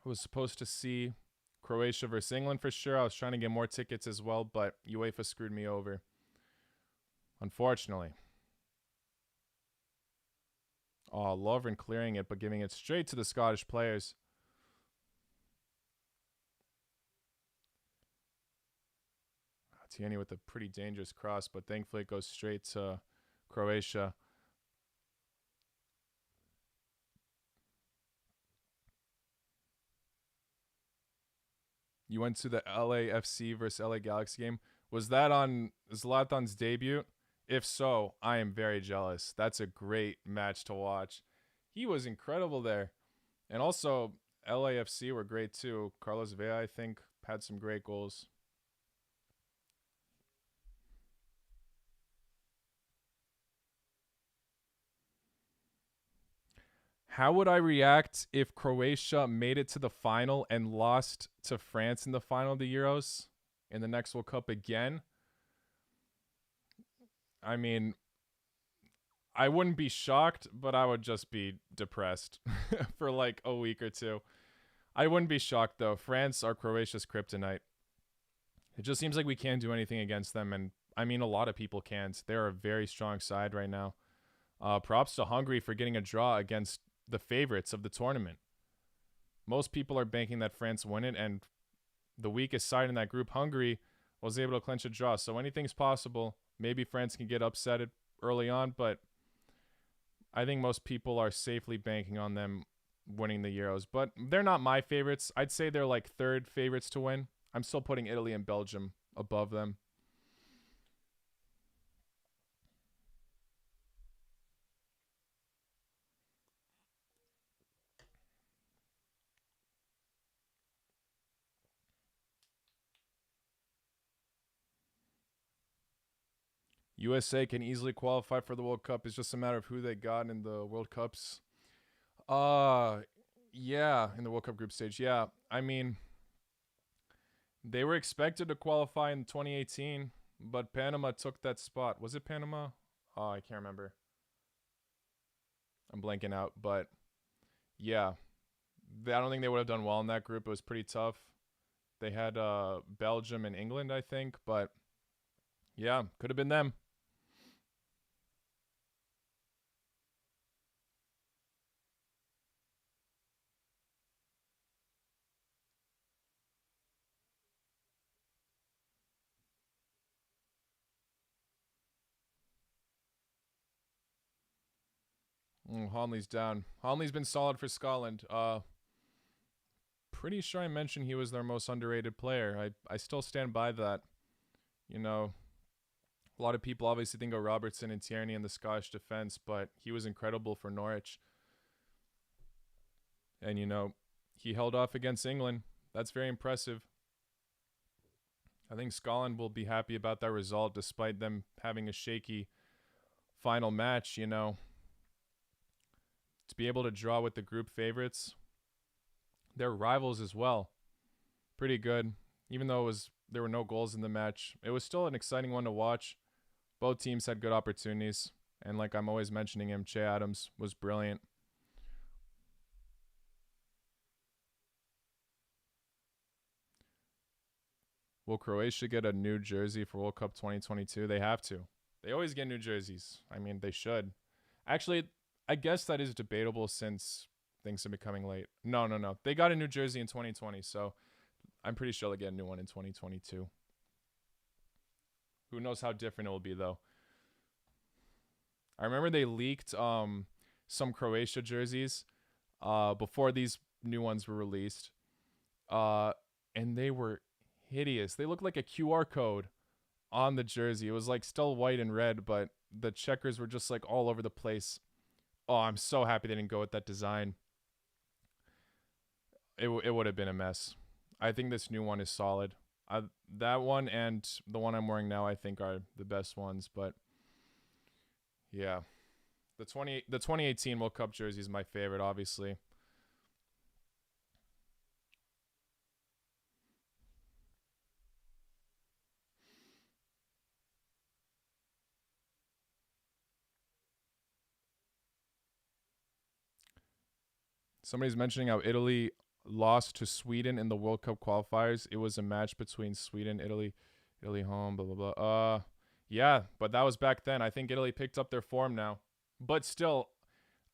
I was supposed to see Croatia versus England for sure. I was trying to get more tickets as well, but UEFA screwed me over. Unfortunately. Oh, Lovren clearing it, but giving it straight to the Scottish players. Tierney with a pretty dangerous cross, but thankfully it goes straight to Croatia. You went to the LAFC versus LA Galaxy game. Was that on Zlatan's debut? If so, I am very jealous. That's a great match to watch. He was incredible there. And also, LAFC were great too. Carlos Vela, I think, had some great goals. How would I react if Croatia made it to the final and lost to France in the final of the Euros in the next World Cup again? I mean, I wouldn't be shocked, but I would just be depressed for like a week or two. I wouldn't be shocked though. France are Croatia's kryptonite. It just seems like we can't do anything against them, and I mean, a lot of people can't. They're a very strong side right now. Props to Hungary for getting a draw against the favorites of the tournament. Most people are banking that France win it, and the weakest side in that group, Hungary, was able to clinch a draw. So anything's possible. Maybe France can get upset early on, but I think most people are safely banking on them winning the Euros. But they're not my favorites. I'd say they're like third favorites to win. I'm still putting Italy and Belgium above them. USA can easily qualify for the World Cup. It's just a matter of who they got in the World Cups. Yeah, in the World Cup group stage. Yeah, I mean, they were expected to qualify in 2018, but Panama took that spot. Was it Panama? Oh, I can't remember. I'm blanking out, but yeah, I don't think they would have done well in that group. It was pretty tough. They had Belgium and England, I think, but yeah, could have been them. Honley's down. Honley's been solid for Scotland. Pretty sure I mentioned he was their most underrated player. I still stand by that. You know, a lot of people obviously think of Robertson and Tierney in the Scottish defense, but he was incredible for Norwich. And, he held off against England. That's very impressive. I think Scotland will be happy about that result despite them having a shaky final match, To be able to draw with the group favorites. They're rivals as well. Pretty good. Even though there were no goals in the match, it was still an exciting one to watch. Both teams had good opportunities. And like I'm always mentioning him, Che Adams was brilliant. Will Croatia get a new jersey for World Cup 2022? They have to. They always get new jerseys. I mean, they should. Actually, I guess that is debatable since things are becoming late. No. They got a new jersey in 2020, so I'm pretty sure they'll get a new one in 2022. Who knows how different it will be, though. I remember they leaked some Croatia jerseys before these new ones were released. And they were hideous. They looked like a QR code on the jersey. It was like still white and red, but the checkers were just like all over the place. Oh, I'm so happy they didn't go with that design. It would have been a mess. I think this new one is solid. That one and the one I'm wearing now, I think, are the best ones. But yeah, the 2018 World Cup jersey is my favorite, obviously. Somebody's mentioning how Italy lost to Sweden in the World Cup qualifiers. It was a match between Sweden, Italy home, blah blah blah. Yeah, but that was back then. I think Italy picked up their form now. But still,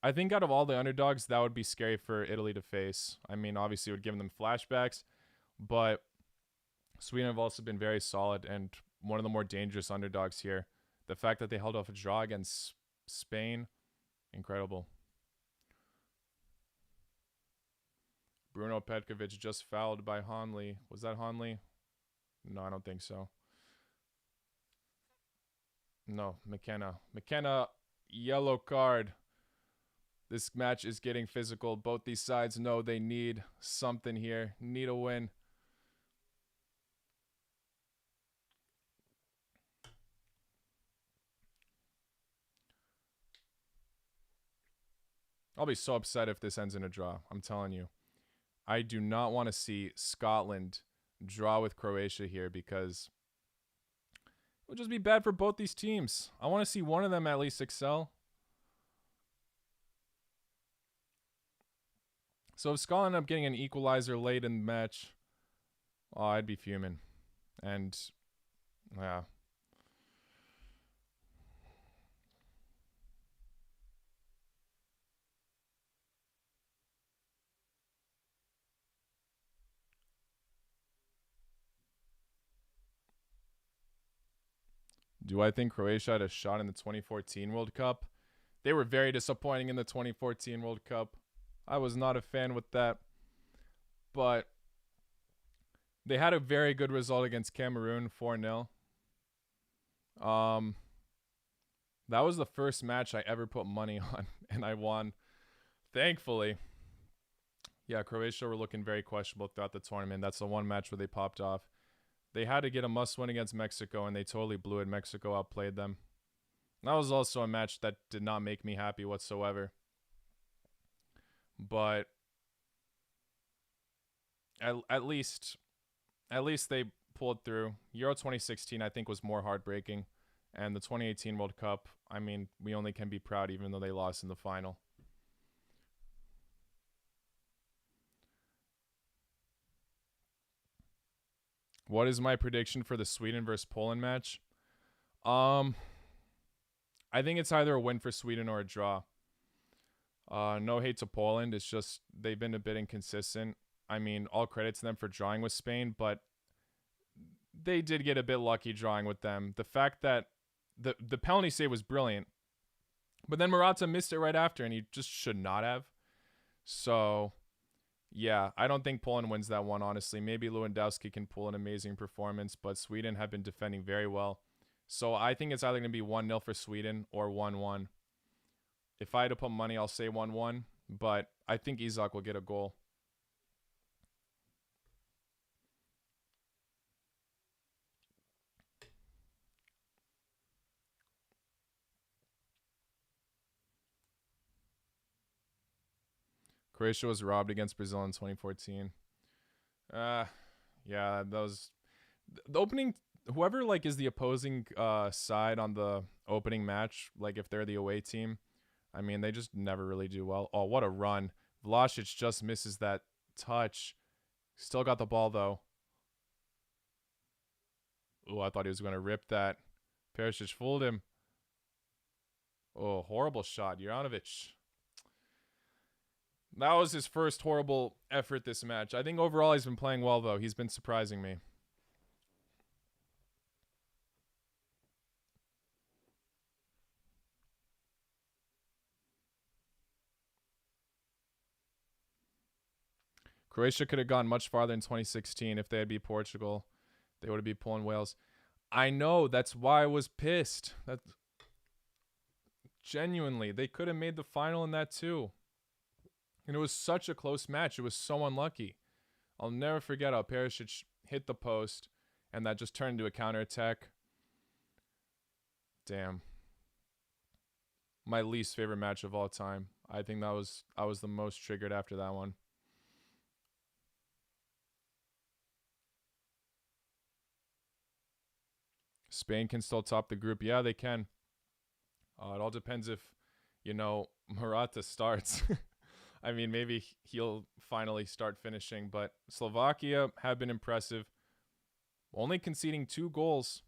I think out of all the underdogs, that would be scary for Italy to face. I mean, obviously it would give them flashbacks, but Sweden have also been very solid and one of the more dangerous underdogs here. The fact that they held off a draw against Spain, incredible. Bruno Petkovic just fouled by Honley. Was that Honley? No, I don't think so. No, McKenna. McKenna, yellow card. This match is getting physical. Both these sides know they need something here. Need a win. I'll be so upset if this ends in a draw. I'm telling you. I do not want to see Scotland draw with Croatia here because it would just be bad for both these teams. I want to see one of them at least excel. So if Scotland end up getting an equalizer late in the match, oh, I'd be fuming. And, yeah. Do I think Croatia had a shot in the 2014 World Cup? They were very disappointing in the 2014 World Cup. I was not a fan with that. But they had a very good result against Cameroon, 4-0. That was the first match I ever put money on, and I won. Thankfully. Yeah, Croatia were looking very questionable throughout the tournament. That's the one match where they popped off. They had to get a must-win against Mexico, and they totally blew it. Mexico outplayed them. That was also a match that did not make me happy whatsoever. But at least they pulled through. Euro 2016, I think, was more heartbreaking. And the 2018 World Cup, I mean, we only can be proud even though they lost in the final. What is my prediction for the Sweden versus Poland match? I think it's either a win for Sweden or a draw. No hate to Poland. It's just they've been a bit inconsistent. I mean, all credit to them for drawing with Spain, but they did get a bit lucky drawing with them. The fact that the penalty save was brilliant, but then Morata missed it right after, and he just should not have. So, yeah, I don't think Poland wins that one, honestly. Maybe Lewandowski can pull an amazing performance, but Sweden have been defending very well. So I think it's either going to be 1-0 for Sweden or 1-1. If I had to put money, I'll say 1-1, but I think Isak will get a goal. Croatia was robbed against Brazil in 2014. Yeah, those the opening whoever like is the opposing side on the opening match, like if they're the away team, I mean, they just never really do well. Oh, what a run. Vlasic just misses that touch. Still got the ball though. Oh, I thought he was going to rip that. Perisic fooled him. Oh, horrible shot. Juranovic. That was his first horrible effort this match. I think overall he's been playing well, though. He's been surprising me. Croatia could have gone much farther in 2016 if they had beat Portugal. They would have beat Poland, Wales. I know. That's why I was pissed. Genuinely, they could have made the final in that too. And it was such a close match. It was so unlucky. I'll never forget how Perisic hit the post, and that just turned into a counterattack. Damn. My least favorite match of all time. I think I was the most triggered after that one. Spain can still top the group. Yeah, they can. It all depends if, Morata starts. I mean, maybe he'll finally start finishing, but Slovakia have been impressive. Only conceding 2 goals.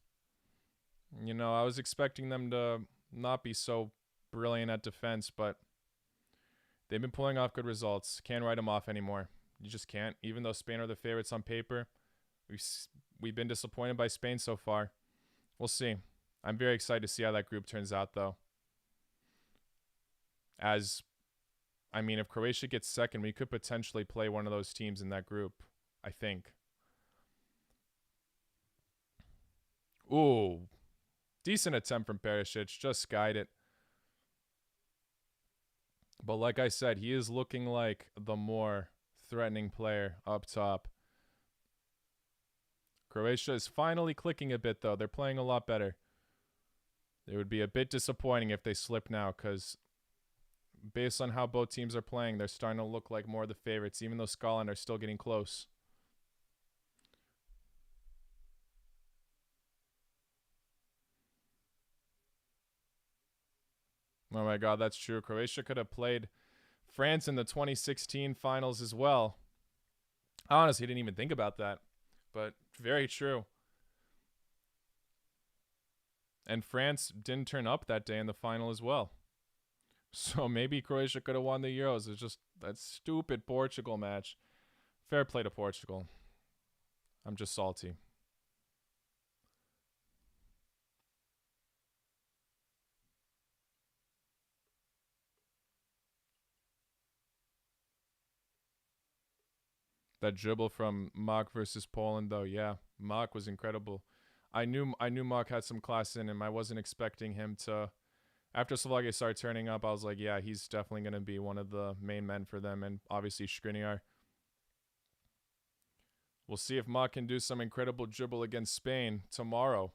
I was expecting them to not be so brilliant at defense, but they've been pulling off good results. Can't write them off anymore. You just can't. Even though Spain are the favorites on paper, we've been disappointed by Spain so far. We'll see. I'm very excited to see how that group turns out, though. If Croatia gets second, we could potentially play one of those teams in that group, I think. Ooh. Decent attempt from Perisic. Just skied it. But like I said, he is looking like the more threatening player up top. Croatia is finally clicking a bit, though. They're playing a lot better. It would be a bit disappointing if they slip now, because based on how both teams are playing, they're starting to look like more of the favorites, even though Scotland are still getting close. Oh my god, that's true. Croatia could have played France in the 2016 finals as well. I honestly didn't even think about that, but very true. And France didn't turn up that day in the final as well. So maybe Croatia could have won the Euros. It's just that stupid Portugal match. Fair play to Portugal. I'm just salty. That dribble from Mock versus Poland, though, yeah, Mock was incredible. I knew Mock had some class in him. I wasn't expecting him to. After Slovakia started turning up, I was like, yeah, he's definitely going to be one of the main men for them, and obviously Skriniar. We'll see if Mock can do some incredible dribble against Spain tomorrow.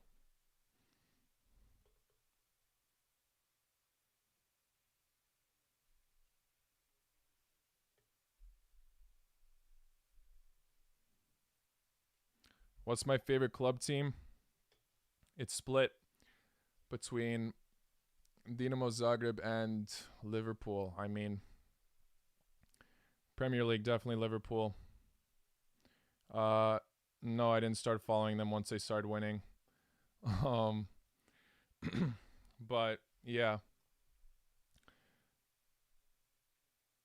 What's my favorite club team? It's split between Dinamo Zagreb and Liverpool. I mean, Premier League, definitely Liverpool. No, I didn't start following them once they started winning. But yeah,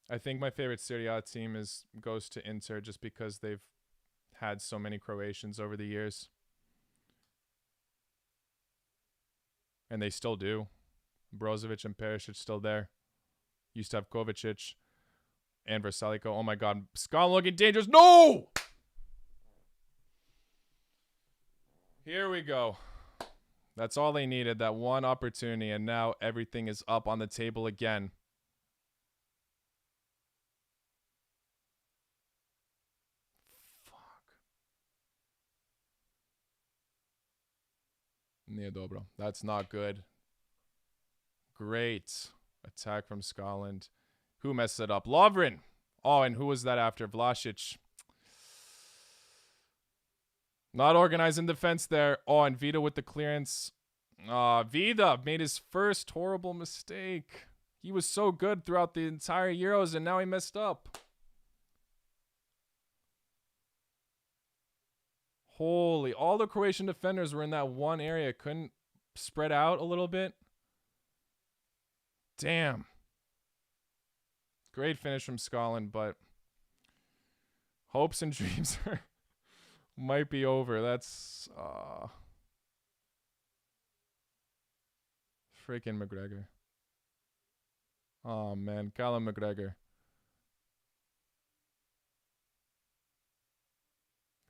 I think my favorite Serie A team goes to Inter just because they've had so many Croatians over the years, and they still do. Brozovic and Perisic still there. Used to have Kovacic and Versalico. Oh my god, Scotland looking dangerous. No! Here we go. That's all they needed, that one opportunity, and now everything is up on the table again. Fuck. Nie dobro. That's not good. Great attack from Scotland. Who messed it up? Lovren. Oh, and who was that after? Vlasic. Not organized in defense there. Oh, and Vida with the clearance. Vida made his first horrible mistake. He was so good throughout the entire Euros, and now he messed up. Holy, all the Croatian defenders were in that one area. Couldn't spread out a little bit. Damn. Great finish from Scotland, but hopes and dreams might be over. That's freaking McGregor. Oh man, Callum McGregor.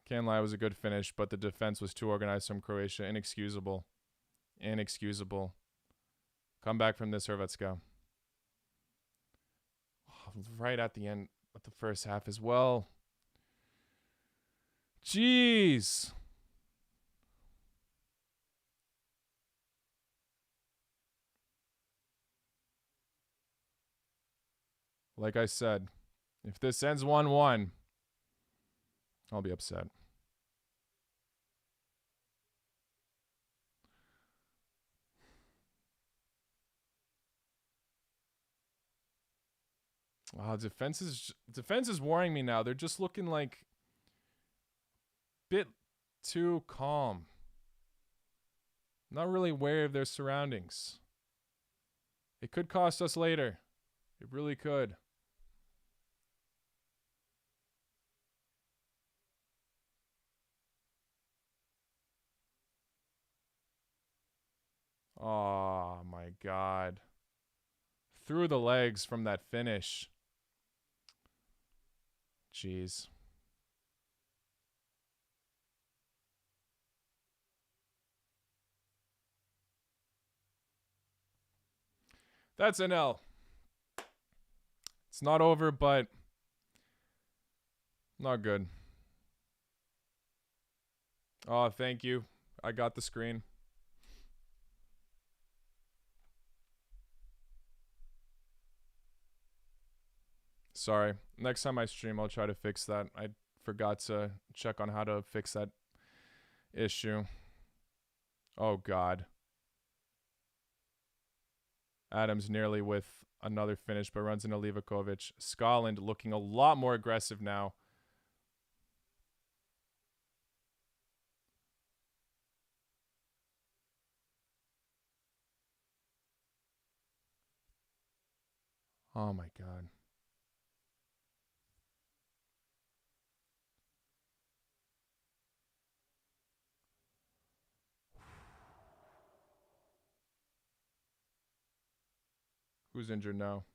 Can't lie, it was a good finish, but the defense was too organized from Croatia. Inexcusable. Inexcusable. Come back from this, Hrvatska. Right at the end of the first half as well. Jeez. Like I said, if this ends 1-1, I'll be upset. Defense is worrying me now. They're just looking like bit too calm. Not really aware of their surroundings. It could cost us later. It really could. Oh my god. Through the legs from that finish. Jeez. That's an L. It's not over, but not good. Oh, thank you. I got the screen. Sorry. Next time I stream, I'll try to fix that. I forgot to check on how to fix that issue. Oh, God. Adams nearly with another finish, but runs into Livakovic. Scotland looking a lot more aggressive now. Oh, my God. Who's injured now?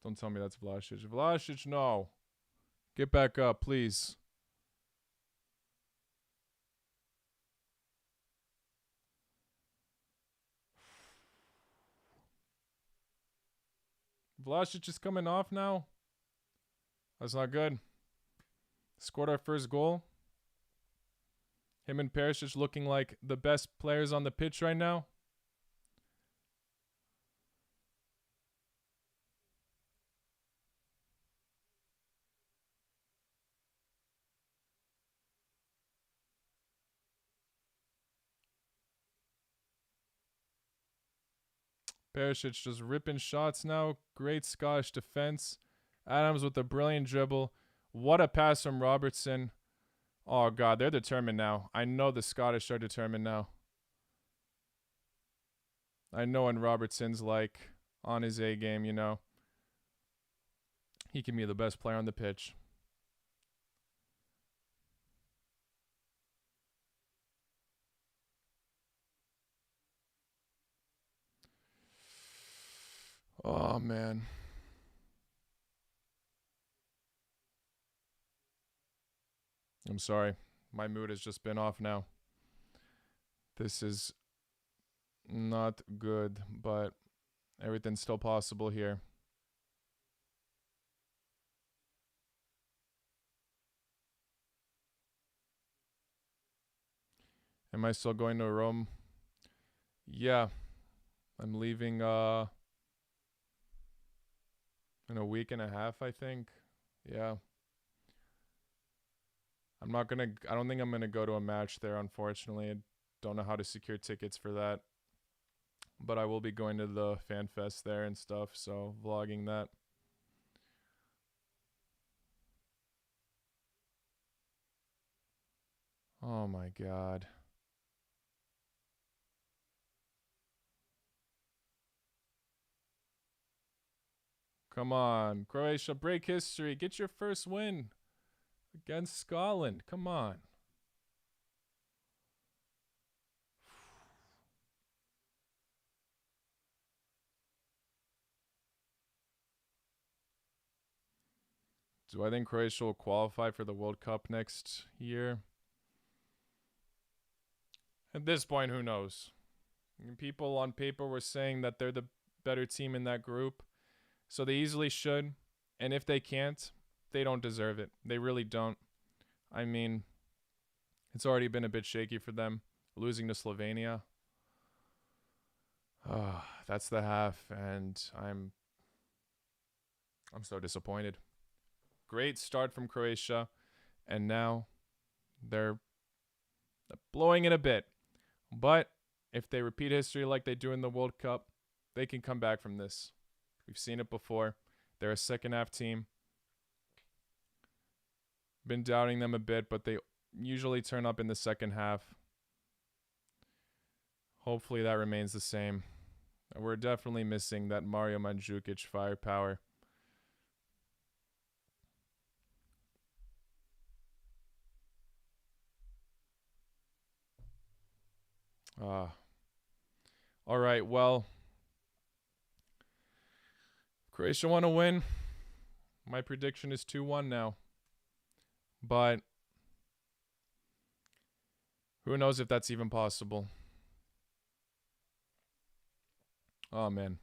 Don't tell me that's Vlasic. Vlasic, no. Get back up, please. Vlasic is coming off now. That's not good. Scored our first goal. Him and Perisic looking like the best players on the pitch right now. Perisic just ripping shots now. Great Scottish defense. Adams with a brilliant dribble. What a pass from Robertson. Oh, God, they're determined now. I know the Scottish are determined now. I know when Robertson's like on his A game, you know. He can be the best player on the pitch. Oh, man. I'm sorry. My mood has just been off now. This is not good, but everything's still possible here. Am I still going to Rome? Yeah. I'm leaving in a week and a half, I think. Yeah. I don't think I'm gonna go to a match there, unfortunately. I don't know how to secure tickets for that. But I will be going to the fan fest there and stuff, so vlogging that. Oh my God. Come on, Croatia, break history. Get your first win against Scotland. Come on. Do I think Croatia will qualify for the World Cup next year? At this point, who knows? People on paper were saying that they're the better team in that group, so they easily should. And if they can't, they don't deserve it. They really don't. I mean, it's already been a bit shaky for them, losing to Slovenia. That's the half, and I'm so disappointed. Great start from Croatia, and now they're blowing it a bit. But if they repeat history like they do in the World Cup, they can come back from this. We've seen it before. They're a second half team. Been doubting them a bit, but they usually turn up in the second half. Hopefully that remains the same. We're definitely missing that Mario Mandzukic firepower. All right, well, Croatia want to win. My prediction is 2-1 now. But who knows if that's even possible. Oh, man.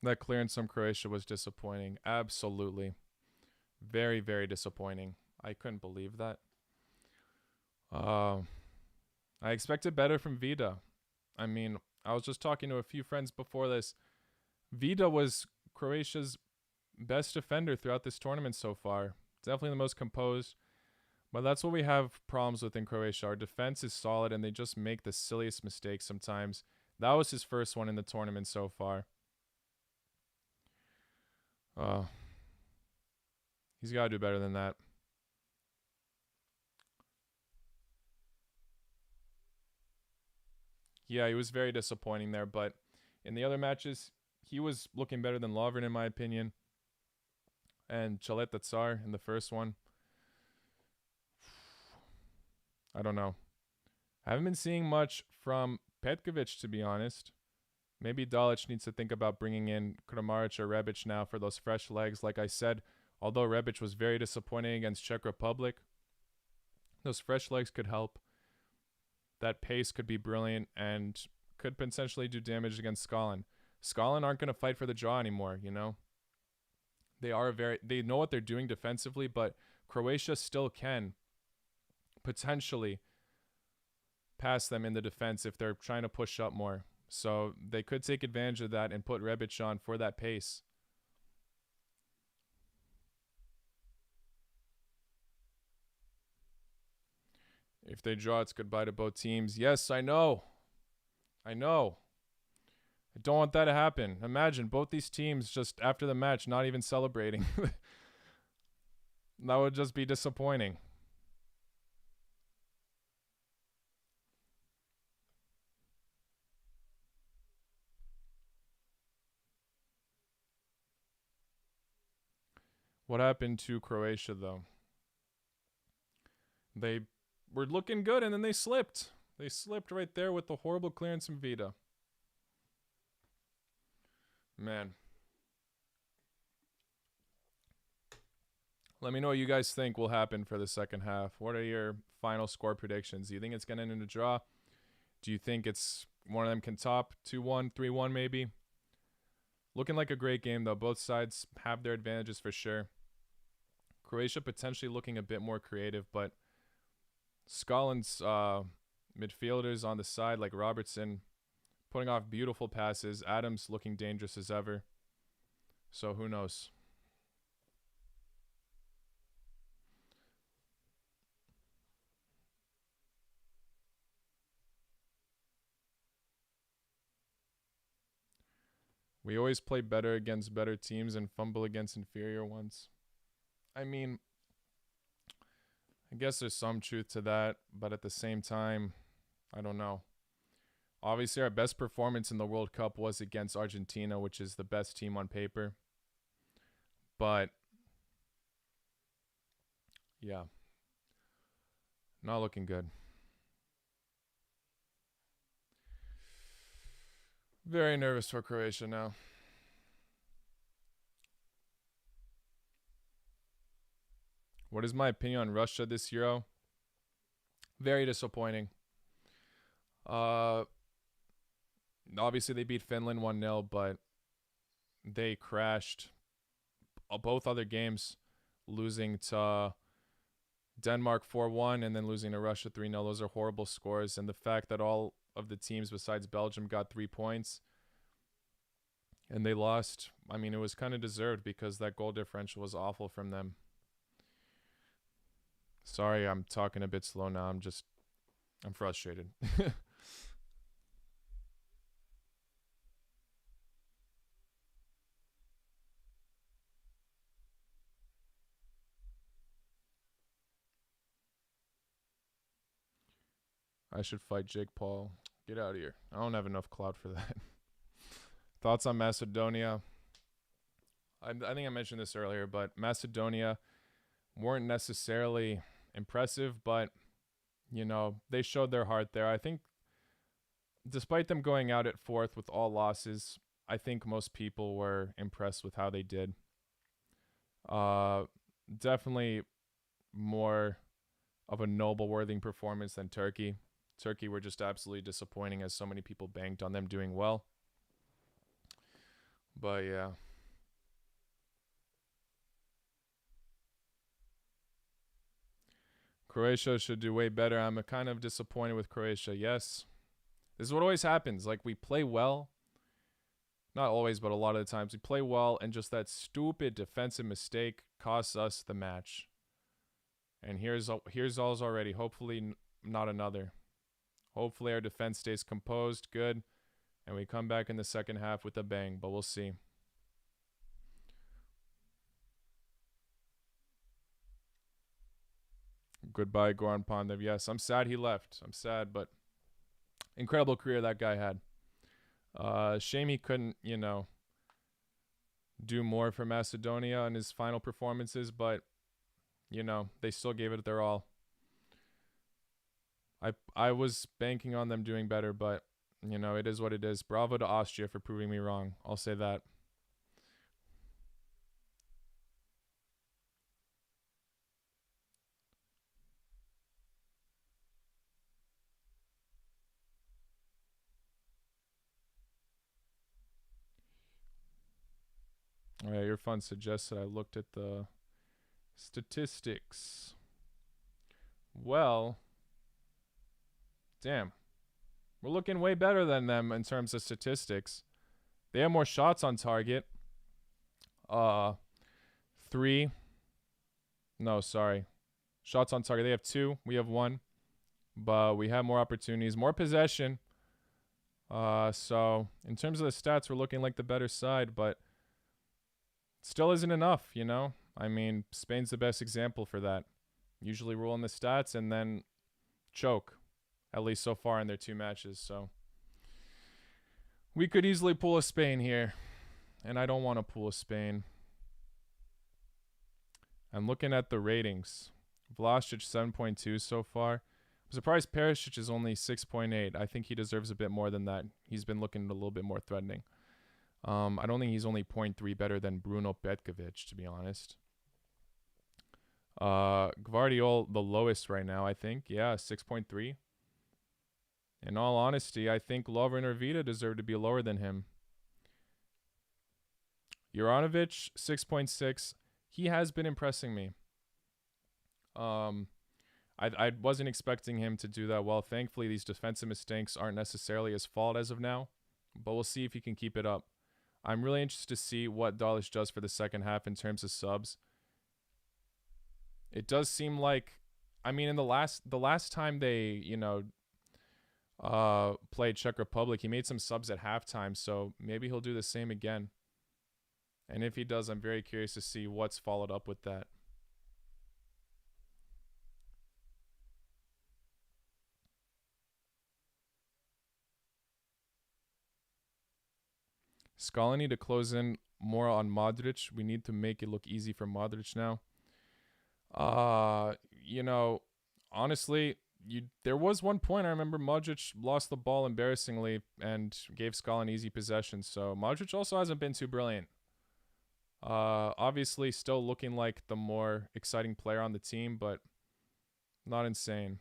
That clearance from Croatia was disappointing. Absolutely. Very, very disappointing. I couldn't believe that. I expected better from Vida. I mean, I was just talking to a few friends before this. Vida was Croatia's best defender throughout this tournament so far. Definitely the most composed. But that's what we have problems with in Croatia. Our defense is solid and they just make the silliest mistakes sometimes. That was his first one in the tournament so far. He's got to do better than that. Yeah, he was very disappointing there, but in the other matches, he was looking better than Lovren in my opinion. And Chaleta Tsar in the first one. I don't know. I haven't been seeing much from Petkovic, to be honest. Maybe Dalic needs to think about bringing in Kramaric or Rebic now for those fresh legs. Like I said, although Rebic was very disappointing against Czech Republic, those fresh legs could help. That pace could be brilliant and could potentially do damage against Scotland. Scotland aren't going to fight for the draw anymore, you know? They know what they're doing defensively, but Croatia still can potentially pass them in the defense if they're trying to push up more. So they could take advantage of that and put Rebic on for that pace. If they draw, it's goodbye to both teams. Yes, I know. I know. I don't want that to happen. Imagine both these teams just after the match not even celebrating. That would just be disappointing. What happened to Croatia, though? They were looking good, and then they slipped. They slipped right there with the horrible clearance from Vida. Man. Let me know what you guys think will happen for the second half. What are your final score predictions? Do you think it's going to end in a draw? Do you think it's one of them can top 2-1, 3-1 maybe? Looking like a great game, though. Both sides have their advantages for sure. Croatia potentially looking a bit more creative, but Scotland's midfielders on the side, like Robertson, putting off beautiful passes. Adams looking dangerous as ever. So who knows? We always play better against better teams and fumble against inferior ones. I mean, I guess there's some truth to that, but at the same time, I don't know. Obviously, our best performance in the World Cup was against Argentina, which is the best team on paper. But, yeah, not looking good. Very nervous for Croatia now. What is my opinion on Russia this Euro? Very disappointing. Obviously they beat Finland 1-0, but they crashed both other games, losing to Denmark 4-1 and then losing to Russia 3-0. Those are horrible scores, and the fact that all of the teams besides Belgium got 3 points and they lost, I mean, it was kind of deserved because that goal differential was awful from them. Sorry, I'm talking a bit slow now. I'm frustrated. I should fight Jake Paul. Get out of here. I don't have enough clout for that. Thoughts on Macedonia? I think I mentioned this earlier, but Macedonia weren't necessarily impressive, but, you know, they showed their heart there. I think despite them going out at fourth with all losses, I think most people were impressed with how they did. Definitely more of a noble-worthy performance than Turkey. Turkey were just absolutely disappointing as so many people banked on them doing well. But yeah. Croatia should do way better. I'm kind of disappointed with Croatia. Yes. This is what always happens. Like, we play well. Not always, but a lot of the times. We play well, and just that stupid defensive mistake costs us the match. And here's all's already. Hopefully not another. Hopefully our defense stays composed, good, and we come back in the second half with a bang, but we'll see. Goodbye, Goran Pandev. Yes, I'm sad he left. I'm sad, but incredible career that guy had. Shame he couldn't, do more for Macedonia in his final performances, but, they still gave it their all. I was banking on them doing better, but, it is what it is. Bravo to Austria for proving me wrong. I'll say that. Oh, yeah, your fun suggests that I looked at the statistics. Well, damn. We're looking way better than them in terms of statistics. They have more shots on target. 3. No, sorry. Shots on target. They have 2. We have 1. But we have more opportunities, more possession. So in terms of the stats, we're looking like the better side, but still isn't enough, I mean, Spain's the best example for that. Usually rule in the stats and then choke, at least so far in their 2 matches. So we could easily pull a Spain here, and I don't want to pull a Spain. I'm looking at the ratings. Vlasic 7.2 so far. I'm surprised Perisic is only 6.8. I think he deserves a bit more than that. He's been looking a little bit more threatening. I don't think he's only 0.3 better than Bruno Petkovic, to be honest. Gvardiol, the lowest right now, I think. Yeah, 6.3. In all honesty, I think Lovren or Vida deserve to be lower than him. Juranovic, 6.6. He has been impressing me. I wasn't expecting him to do that well. Thankfully, these defensive mistakes aren't necessarily his fault as of now, but we'll see if he can keep it up. I'm really interested to see what Dalic does for the second half in terms of subs. It does seem like, I mean, in the last time they, played Czech Republic, he made some subs at halftime, so maybe he'll do the same again. And if he does, I'm very curious to see what's followed up with that. Scotland need to close in more on Modric. We need to make it look easy for Modric now. Honestly, there was one point I remember Modric lost the ball embarrassingly and gave Scotland easy possession. So Modric also hasn't been too brilliant. Obviously still looking like the more exciting player on the team, but not insane.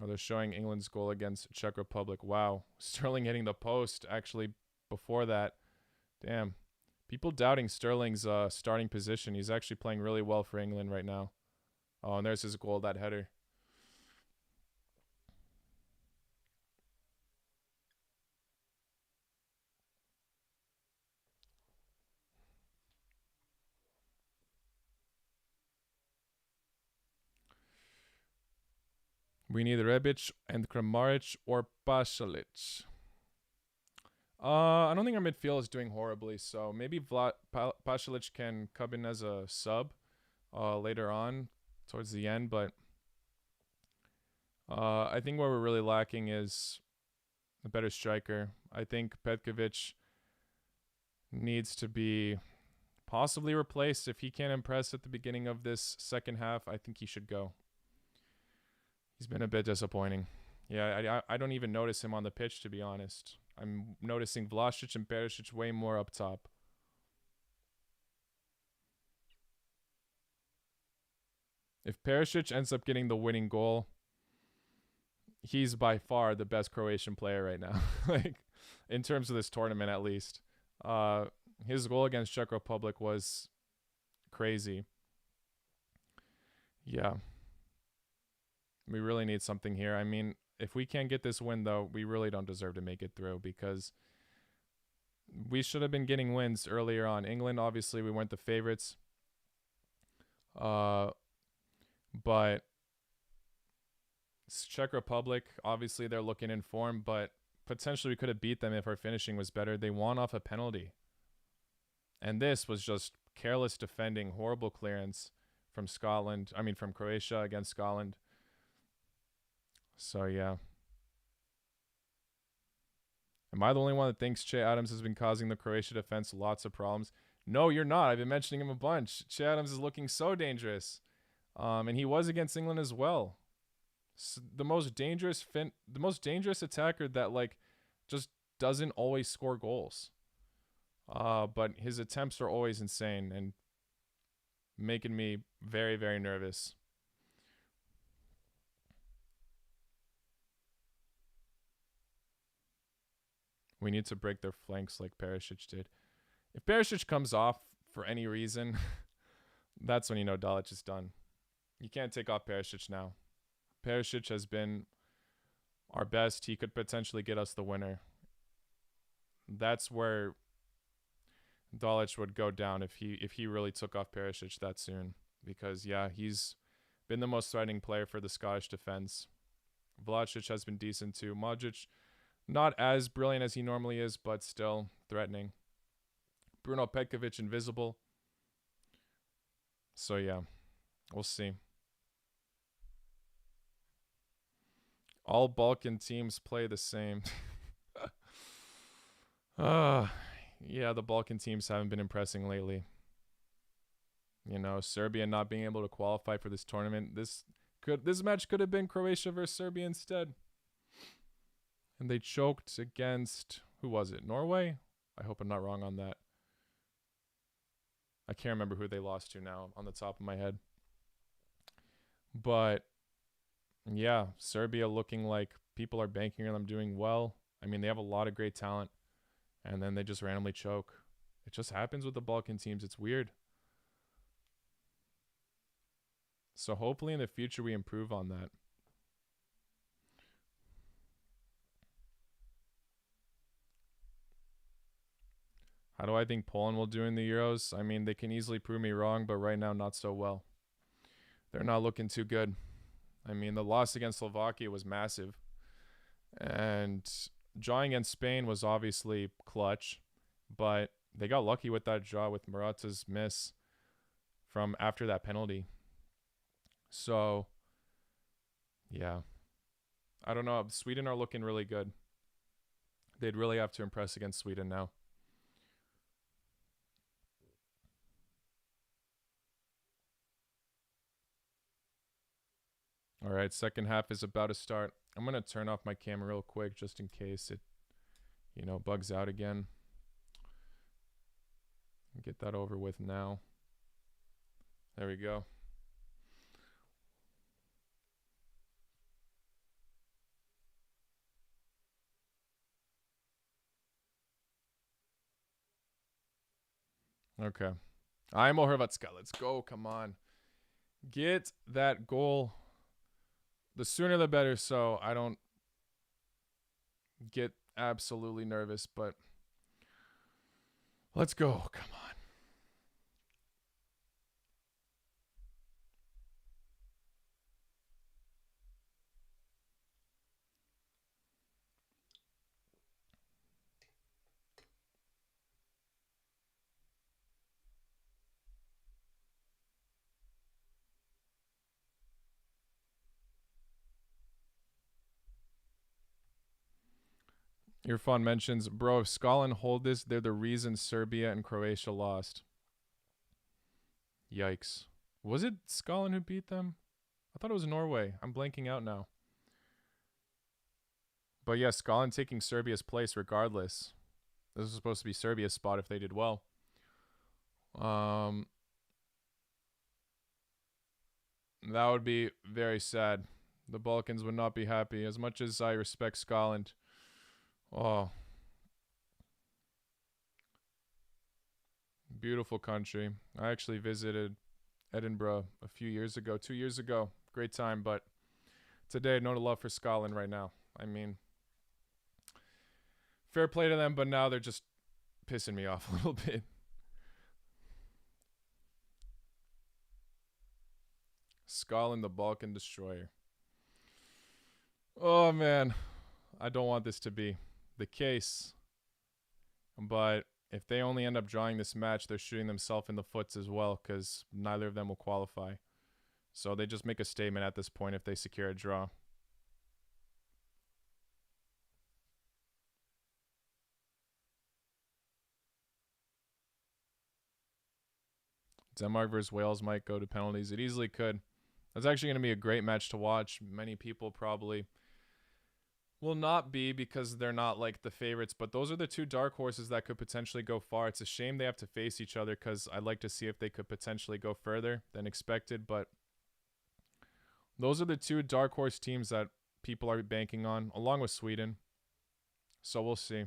Oh, they're showing England's goal against Czech Republic. Wow. Sterling hitting the post actually before that. Damn. People doubting Sterling's starting position. He's actually playing really well for England right now. Oh, and there's his goal, that header. We need Rebic and Kramaric or Pasalic. I don't think our midfield is doing horribly, so maybe Pasalic can come in as a sub later on towards the end, but I think what we're really lacking is a better striker. I think Petkovic needs to be possibly replaced. If he can't impress at the beginning of this second half, I think he should go. He's been a bit disappointing. Yeah, I don't even notice him on the pitch, to be honest. I'm noticing Vlasic and Perisic way more up top. If Perisic ends up getting the winning goal, he's by far the best Croatian player right now. Like, in terms of this tournament, at least. Uh, his goal against Czech Republic was crazy. Yeah. We really need something here. I mean, if we can't get this win, though, we really don't deserve to make it through because we should have been getting wins earlier on. England, obviously, we weren't the favorites. But Czech Republic, obviously, they're looking in form, but potentially we could have beat them if our finishing was better. They won off a penalty. And this was just careless defending, horrible clearance from Scotland. I mean, from Croatia against Scotland. So, yeah. Am I the only one that thinks Che Adams has been causing the Croatia defense lots of problems? No, you're not. I've been mentioning him a bunch. Che Adams is looking so dangerous. And he was against England as well. So the most dangerous attacker that like just doesn't always score goals. But his attempts are always insane and making me very, very nervous. We need to break their flanks like Perisic did. If Perisic comes off for any reason, that's when you know Dalic is done. You can't take off Perisic now. Perisic has been our best. He could potentially get us the winner. That's where Dalic would go down if he really took off Perisic that soon. Because, yeah, he's been the most threatening player for the Scottish defense. Vlasic has been decent too. Modric, not as brilliant as he normally is, but still threatening. Bruno Petkovic, invisible. So, yeah, we'll see. All Balkan teams play the same. Yeah, the Balkan teams haven't been impressing lately. You know, Serbia not being able to qualify for this tournament. This match could have been Croatia versus Serbia instead. And they choked against, who was it? Norway? I hope I'm not wrong on that. I can't remember who they lost to now on the top of my head. But yeah, Serbia looking like people are banking on them doing well. I mean, they have a lot of great talent. And then they just randomly choke. It just happens with the Balkan teams. It's weird. So hopefully in the future we improve on that. How do I think Poland will do in the Euros? I mean, they can easily prove me wrong, but right now not so well. They're not looking too good. I mean, the loss against Slovakia was massive. And drawing against Spain was obviously clutch, but they got lucky with that draw with Morata's miss from after that penalty. So, yeah. I don't know. Sweden are looking really good. They'd really have to impress against Sweden now. All right, second half is about to start. I'm going to turn off my camera real quick just in case it, bugs out again. Get that over with now. There we go. Okay. AJMOOOO Hrvatska. Let's go. Come on. Get that goal. The sooner the better, so I don't get absolutely nervous, but let's go. Come on. Irfan mentions, bro, if Scotland hold this, they're the reason Serbia and Croatia lost. Yikes. Was it Scotland who beat them? I thought it was Norway. I'm blanking out now. But yeah, Scotland taking Serbia's place regardless. This was supposed to be Serbia's spot if they did well. That would be very sad. The Balkans would not be happy. As much as I respect Scotland. Oh. Beautiful country. I actually visited Edinburgh a few years ago, 2 years ago. Great time, but today, no love for Scotland right now. I mean, fair play to them, but now they're just pissing me off a little bit. Scotland, the Balkan destroyer. Oh, man. I don't want this to be the case. But if they only end up drawing this match, they're shooting themselves in the foot as well because neither of them will qualify. So they just make a statement at this point if they secure a draw. Denmark versus Wales might go to penalties. It easily could. That's actually going to be a great match to watch. Many people probably will not be because they're not like the favorites, but those are the two dark horses that could potentially go far. It's a shame they have to face each other because I'd like to see if they could potentially go further than expected, but those are the two dark horse teams that people are banking on, along with Sweden. So we'll see.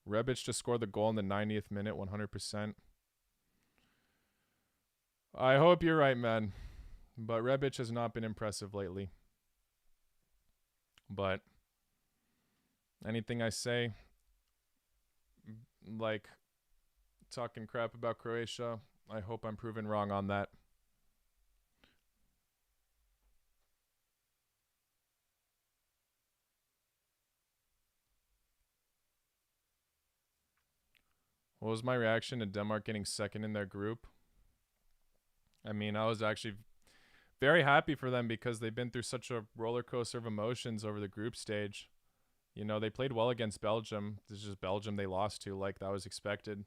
Rebic to score the goal in the 90th minute, 100%. I hope you're right, man. But Rebic has not been impressive lately. But anything I say, like talking crap about Croatia, I hope I'm proven wrong on that. What was my reaction to Denmark getting second in their group? I mean, I was actually very happy for them because they've been through such a roller coaster of emotions over the group stage. You know, they played well against Belgium. This is just Belgium they lost to, like that was expected.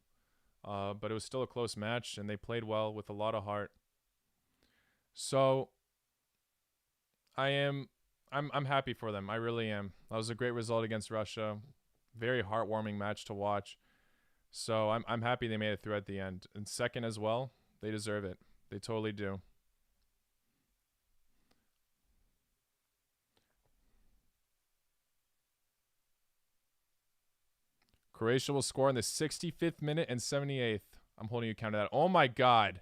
But it was still a close match, and they played well with a lot of heart. So I'm happy for them. I really am. That was a great result against Russia. Very heartwarming match to watch. So I'm happy they made it through at the end. And second as well, they deserve it. They totally do. Croatia will score in the 65th minute and 78th. I'm holding you account to that. Oh my God.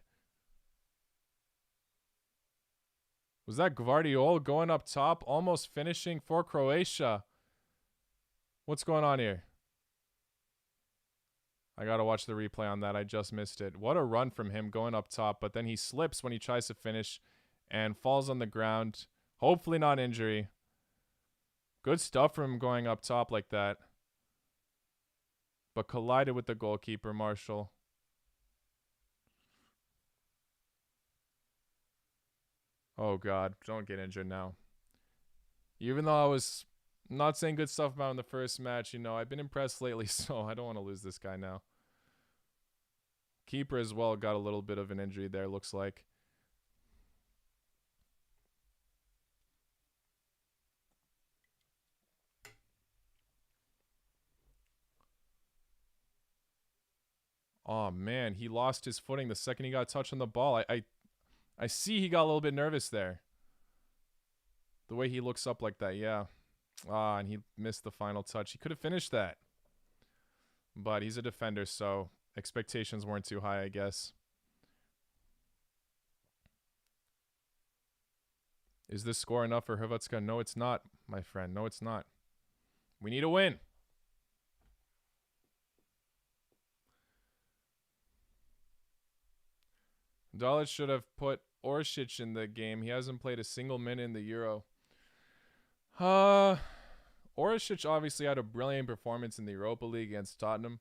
Was that Gvardiol going up top, almost finishing for Croatia? What's going on here? I got to watch the replay on that. I just missed it. What a run from him going up top, but then he slips when he tries to finish and falls on the ground. Hopefully not injury. Good stuff from him going up top like that. But collided with the goalkeeper, Marshall. Oh, God. Don't get injured now. Even though I was not saying good stuff about him in the first match, you know, I've been impressed lately, so I don't want to lose this guy now. Keeper as well got a little bit of an injury there, looks like. Oh, man, he lost his footing the second he got touched on the ball. I see he got a little bit nervous there. The way he looks up like that, yeah. And he missed the final touch. He could have finished that. But he's a defender, so expectations weren't too high, I guess. Is this score enough for Hrvatska? No, it's not, my friend. No, it's not. We need a win. Dalic should have put Orsic in the game. He hasn't played a single minute in the Euro. Orsic obviously had a brilliant performance in the Europa League against Tottenham.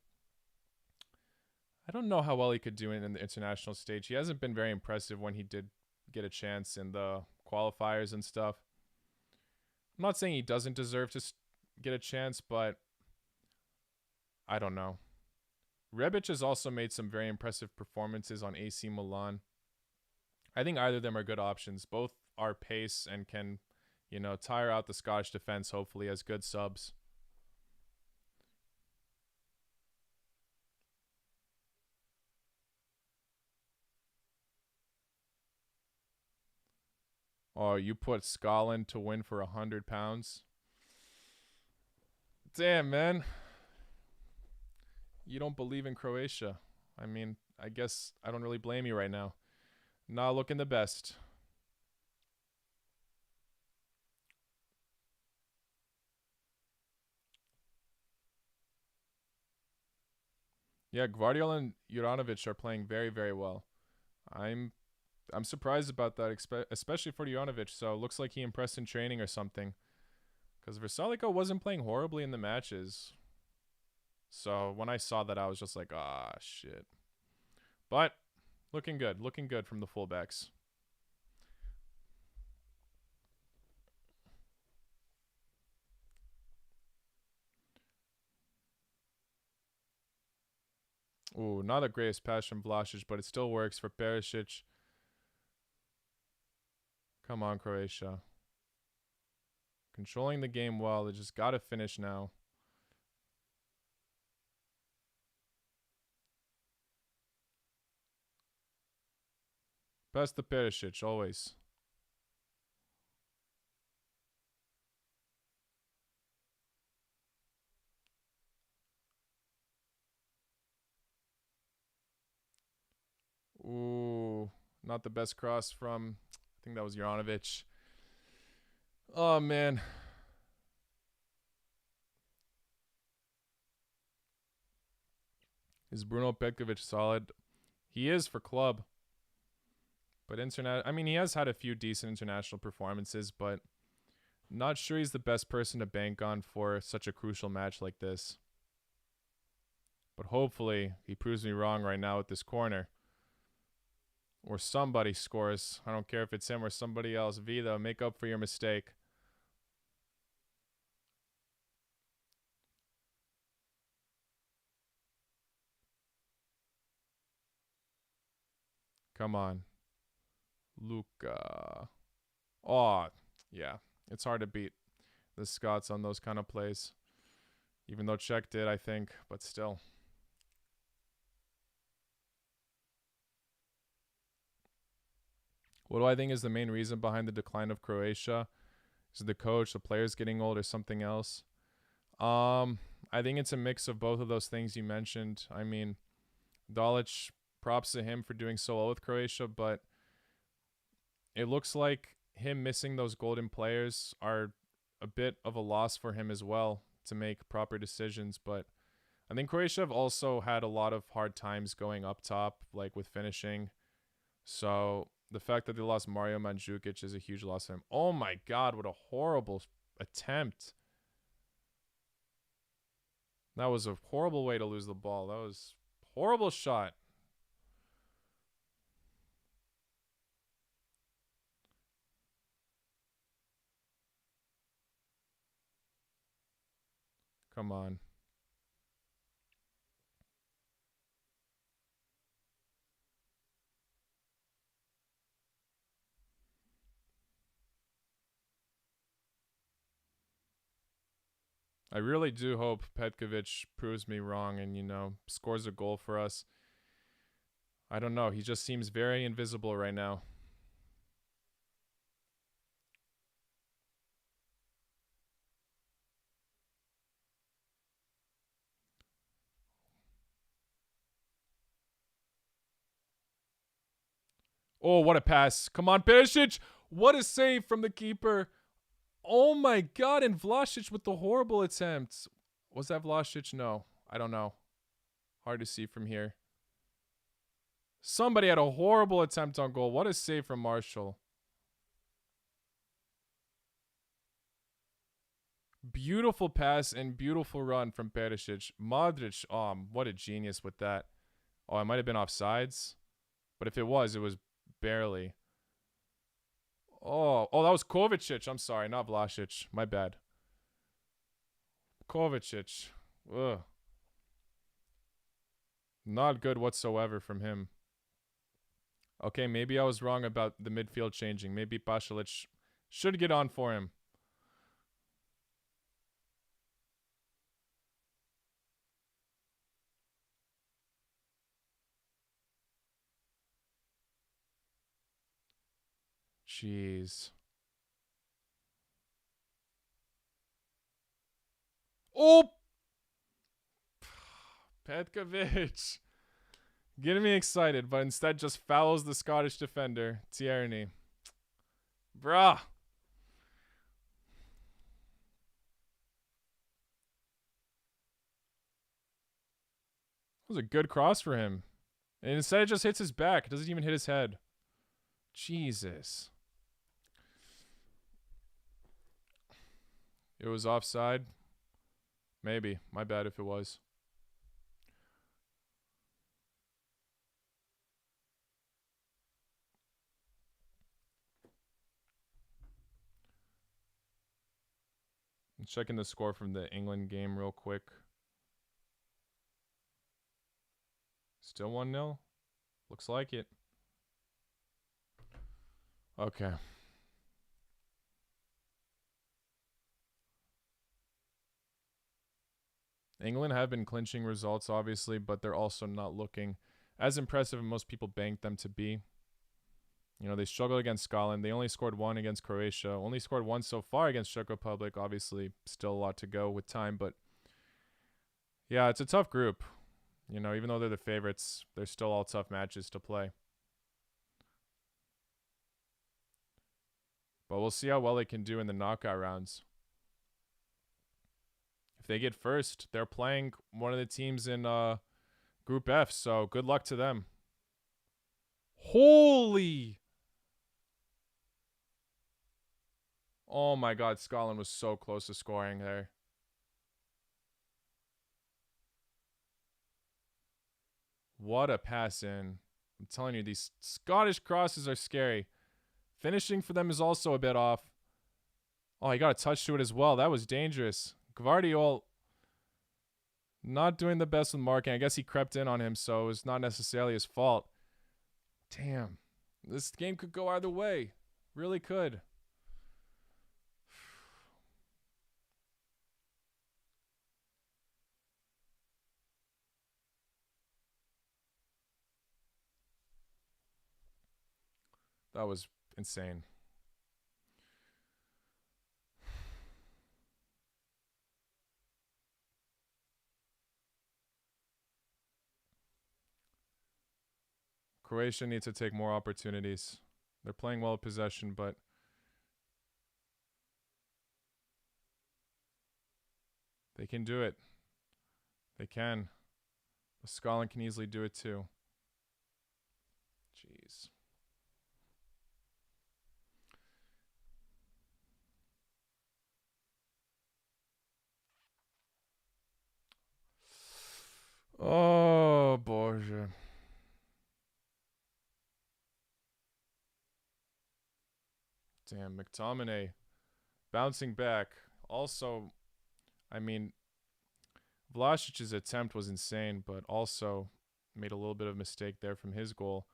I don't know how well he could do it in the international stage. He hasn't been very impressive when he did get a chance in the qualifiers and stuff. I'm not saying he doesn't deserve to get a chance, but I don't know. Rebic has also made some very impressive performances on AC Milan. I think either of them are good options. Both are pace and can, you know, tire out the Scottish defense, hopefully, as good subs. Oh, you put Scotland to win for £100? Damn, man. You don't believe in Croatia. I mean, I guess I don't really blame you right now. Not looking the best. Yeah, Guardiola and Juranovic are playing very, very well. I'm I'm surprised about that, especially for Juranovic. So it looks like he impressed in training or something. Because Versalico wasn't playing horribly in the matches. So when I saw that, I was just like, ah, shit. But looking good from the fullbacks. Ooh, not the greatest pass from Vlasic, but it still works for Perisic. Come on, Croatia. Controlling the game well. They just got to finish now. Pass to Perisic, always. Ooh, not the best cross from, I think that was Juranovic. Oh, man. Is Bruno Petkovic solid? He is for club. But I mean, he has had a few decent international performances, but not sure he's the best person to bank on for such a crucial match like this. But hopefully, he proves me wrong right now with this corner. Or somebody scores. I don't care if it's him or somebody else. Vida, make up for your mistake. Come on. Luca. Oh, yeah. It's hard to beat the Scots on those kind of plays. Even though Czech did, I think, but still. What do I think is the main reason behind the decline of Croatia? Is it the coach, the players getting old, or something else? I think it's a mix of both of those things you mentioned. I mean, Dalic, props to him for doing so well with Croatia, but it looks like him missing those golden players are a bit of a loss for him as well to make proper decisions. But I think Croatia have also had a lot of hard times going up top, like with finishing. So the fact that they lost Mario Mandzukic is a huge loss for him. Oh my God, what a horrible attempt. That was a horrible way to lose the ball. That was a horrible shot. Come on. I really do hope Petkovic proves me wrong and, scores a goal for us. I don't know. He just seems very invisible right now. Oh, what a pass. Come on, Perisic. What a save from the keeper. Oh my God. And Vlasic with the horrible attempt. Was that Vlasic? No. I don't know. Hard to see from here. Somebody had a horrible attempt on goal. What a save from Marshall. Beautiful pass and beautiful run from Perisic. Modric, what a genius with that. Oh, it might have been offsides. But if it was barely. Oh, that was Kovacic. I'm sorry, not Vlasic. My bad. Kovacic. Ugh. Not good whatsoever from him. Okay, maybe I was wrong about the midfield changing. Maybe Pasalic should get on for him. Jeez. Oh! Petkovic. Getting me excited, but instead just fouls the Scottish defender, Tierney. Bruh. That was a good cross for him. And instead it just hits his back. It doesn't even hit his head. Jesus. It was offside. Maybe. My bad if it was. I'm checking the score from the England game real quick. Still 1-0? Looks like it. Okay. England have been clinching results, obviously, but they're also not looking as impressive as most people banked them to be. You know, they struggled against Scotland. They only scored 1 against Croatia. Only scored 1 so far against Czech Republic. Obviously, still a lot to go with time, but yeah, it's a tough group. You know, even though they're the favorites, they're still all tough matches to play. But we'll see how well they can do in the knockout rounds. If they get first, they're playing one of the teams in Group F, so good luck to them. Holy! Oh my god, Scotland was so close to scoring there. What a pass in. I'm telling you, these Scottish crosses are scary. Finishing for them is also a bit off. Oh, he got a touch to it as well. That was dangerous. Gvardiol not doing the best with marking. I guess he crept in on him, so it was not necessarily his fault. Damn. This game could go either way. Really could. That was insane. Croatia needs to take more opportunities. They're playing well with possession, but they can do it. They can. But Scotland can easily do it too. Jeez. Oh, Boże. Damn, McTominay bouncing back. Also, I mean, Vlasic's attempt was insane, but also made a little bit of a mistake there from his goal.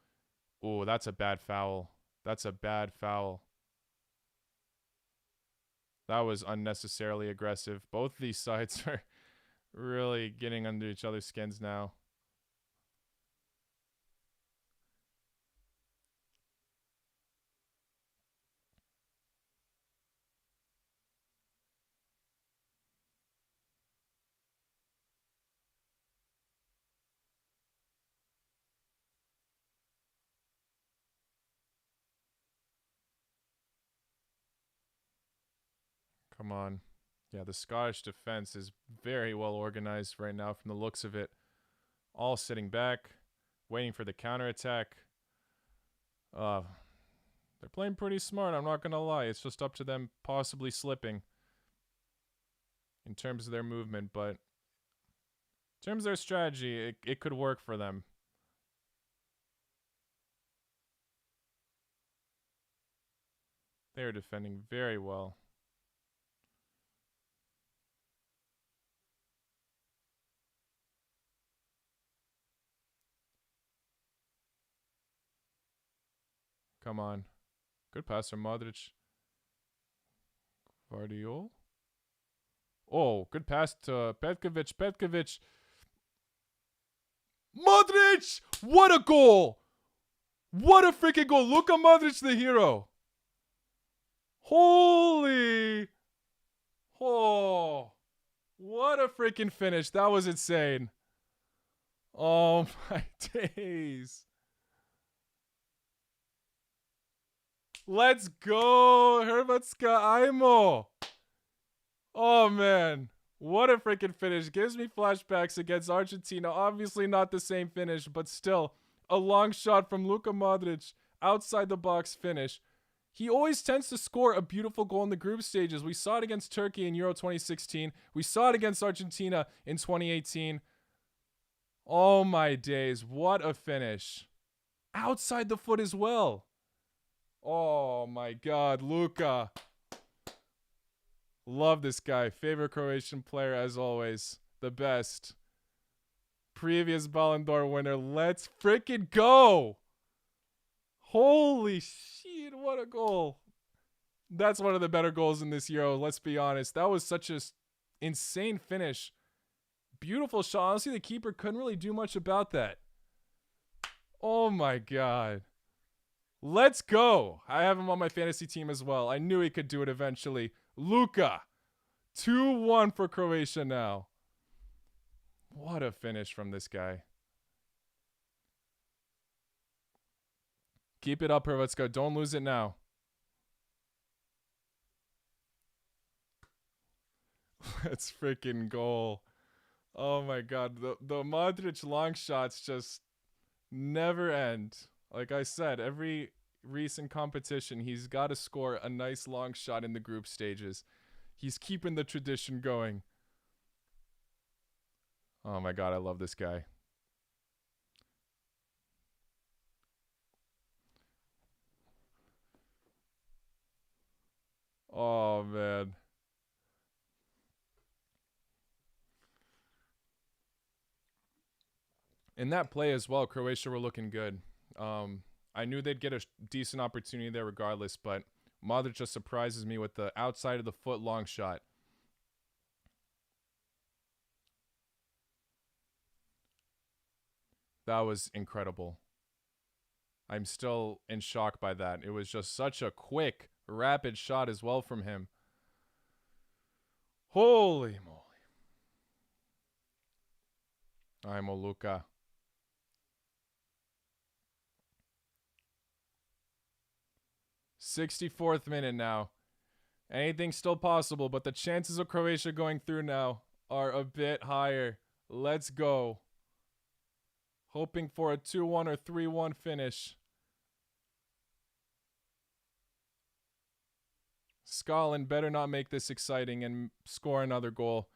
Oh, that's a bad foul. That's a bad foul. That was unnecessarily aggressive. Both these sides are really getting under each other's skins now. Come on. Yeah, the Scottish defense is very well organized right now from the looks of it. All sitting back, waiting for the counterattack. They're playing pretty smart, I'm not going to lie. It's just up to them possibly slipping in terms of their movement, but in terms of their strategy, it could work for them. They are defending very well. Come on. Good pass from Modric. Gvardiol. Oh, good pass to Petkovic. Petkovic. Modric! What a goal! What a freaking goal. Luka Modric, the hero. Holy. Oh. What a freaking finish. That was insane. Oh my days. Let's go, Hrvatska Ajmo. Oh man. What a freaking finish. Gives me flashbacks against Argentina. Obviously not the same finish, but still a long shot from Luka Modric. Outside the box finish. He always tends to score a beautiful goal in the group stages. We saw it against Turkey in Euro 2016. We saw it against Argentina in 2018. Oh my days. What a finish. Outside the foot as well. Oh my God, Luka. Love this guy. Favorite Croatian player as always. The best. Previous Ballon d'Or winner. Let's freaking go. Holy shit, what a goal. That's one of the better goals in this Euro, let's be honest. That was such an insane finish. Beautiful shot. Honestly, the keeper couldn't really do much about that. Oh my God. Let's go. I have him on my fantasy team as well. I knew he could do it eventually. Luka. 2-1 for Croatia now. What a finish from this guy. Keep it up, Hrvatska. Don't lose it now. Let's freaking goal. Oh my God. The Modric long shots just never end. Like I said, every recent competition, he's got to score a nice long shot in the group stages. He's keeping the tradition going. Oh my God, I love this guy. Oh man. In that play as well, Croatia were looking good. I knew they'd get a decent opportunity there regardless, but Modric just surprises me with the outside of the foot long shot. That was incredible. I'm still in shock by that. It was just such a quick, rapid shot as well from him. Holy moly. Ajmo, Luka. 64th minute now. Anything's still possible, but the chances of Croatia going through now are a bit higher. Let's go. Hoping for a 2-1 or 3-1 finish. Scotland better not make this exciting and score another goal.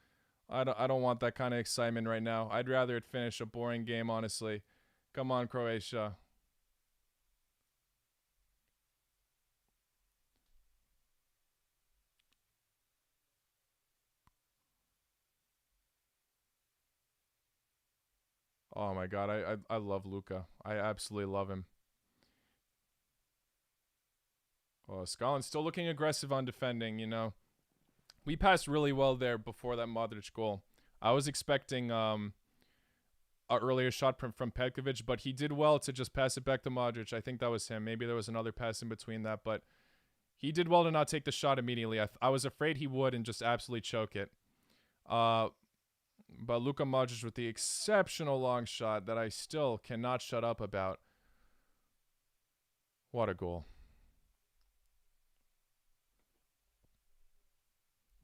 I don't want that kind of excitement right now. I'd rather it finish a boring game, honestly. Come on, Croatia. Oh my God, I love Luka. I absolutely love him. Oh, Scotland's still looking aggressive on defending, you know. We passed really well there before that Modric goal. I was expecting an earlier shot from Petkovic, but he did well to just pass it back to Modric. I think that was him. Maybe there was another pass in between that, but he did well to not take the shot immediately. I was afraid he would and just absolutely choke it. But Luka Modric with the exceptional long shot that I still cannot shut up about. What a goal.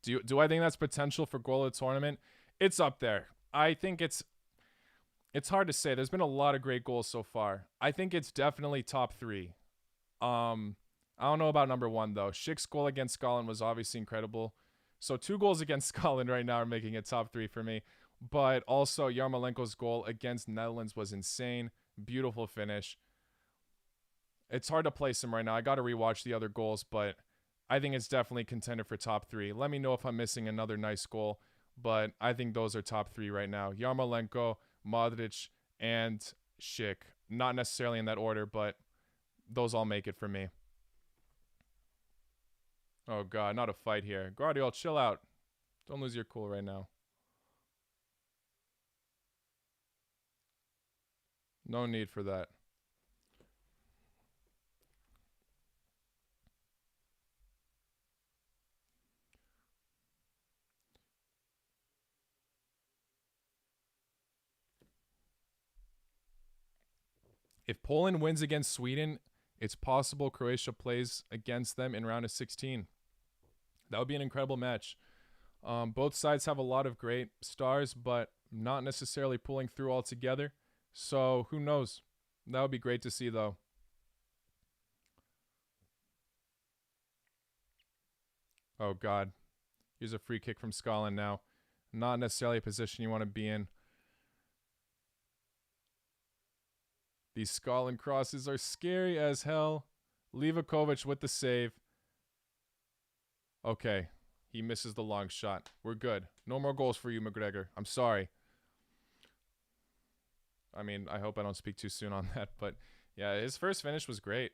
Do I think that's potential for goal of the tournament? It's up there. I think it's hard to say. There's been a lot of great goals so far. I think it's definitely top 3. I don't know about number 1 though. Schick's goal against Scotland was obviously incredible. So 2 goals against Scotland right now are making it top 3 for me. But also Yarmolenko's goal against Netherlands was insane. Beautiful finish. It's hard to place him right now. I got to rewatch the other goals, but I think it's definitely contender for top 3. Let me know if I'm missing another nice goal, but I think those are top 3 right now. Yarmolenko, Modric, and Schick. Not necessarily in that order, but those all make it for me. Oh God, not a fight here. Guardiola, chill out. Don't lose your cool right now. No need for that. If Poland wins against Sweden, it's possible Croatia plays against them in round of 16. That would be an incredible match. Both sides have a lot of great stars, but not necessarily pulling through altogether. So who knows? That would be great to see, though. Oh, God. Here's a free kick from Scotland now. Not necessarily a position you want to be in. These Scotland crosses are scary as hell. Livakovic with the save. Okay. He misses the long shot. We're good. No more goals for you, McGregor. I'm sorry. I mean, I hope I don't speak too soon on that. But, yeah, his first finish was great.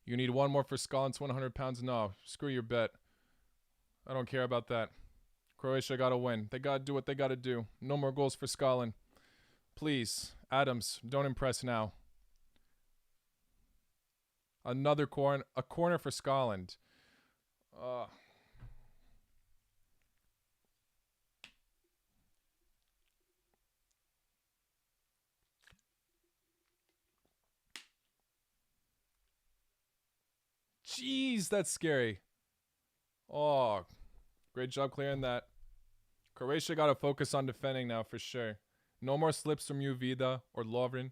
You need one more for Scotland's 100 pounds? No, screw your bet. I don't care about that. Croatia got to win. They got to do what they got to do. No more goals for Scotland. Please, Adams, don't impress now. Another corner, a corner for Scotland. Jeez, that's scary. Oh, great job clearing that. Croatia got to focus on defending now for sure. No more slips from you, Vida or Lovren.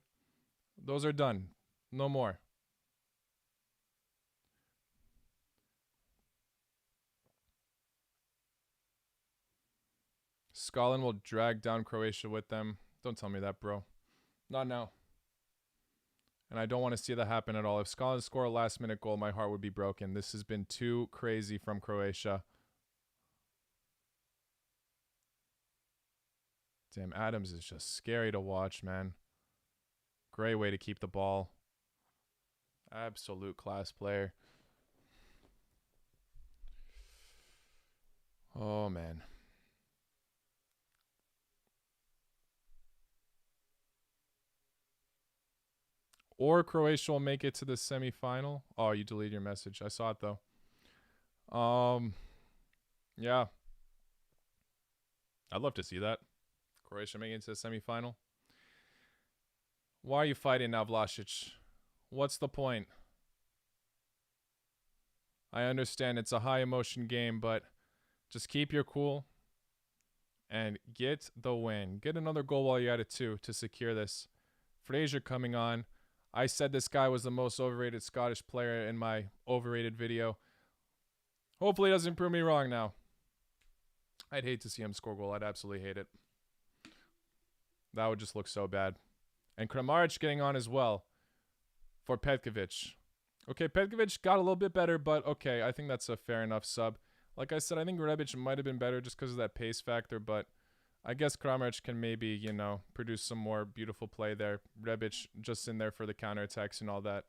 Those are done. No more. Scotland will drag down Croatia with them. Don't tell me that, bro. Not now. And I don't want to see that happen at all. If Scotland score a last-minute goal, my heart would be broken. This has been too crazy from Croatia. Damn, Adams is just scary to watch, man. Great way to keep the ball. Absolute class player. Oh, man. Or Croatia will make it to the semifinal. Oh, you deleted your message. I saw it, though. Yeah. I'd love to see that. Croatia making it to the semifinal. Why are you fighting now, Vlasic? What's the point? I understand it's a high emotion game, but just keep your cool and get the win. Get another goal while you're at it, too, to secure this. Fraser coming on. I said this guy was the most overrated Scottish player in my overrated video. Hopefully he doesn't prove me wrong now. I'd hate to see him score a goal. I'd absolutely hate it. That would just look so bad. And Kramaric getting on as well for Petkovic. Okay, Petkovic got a little bit better, but okay, I think that's a fair enough sub. Like I said, I think Rebic might have been better just because of that pace factor, but I guess Kramaric can maybe, you know, produce some more beautiful play there. Rebic just in there for the counterattacks and all that.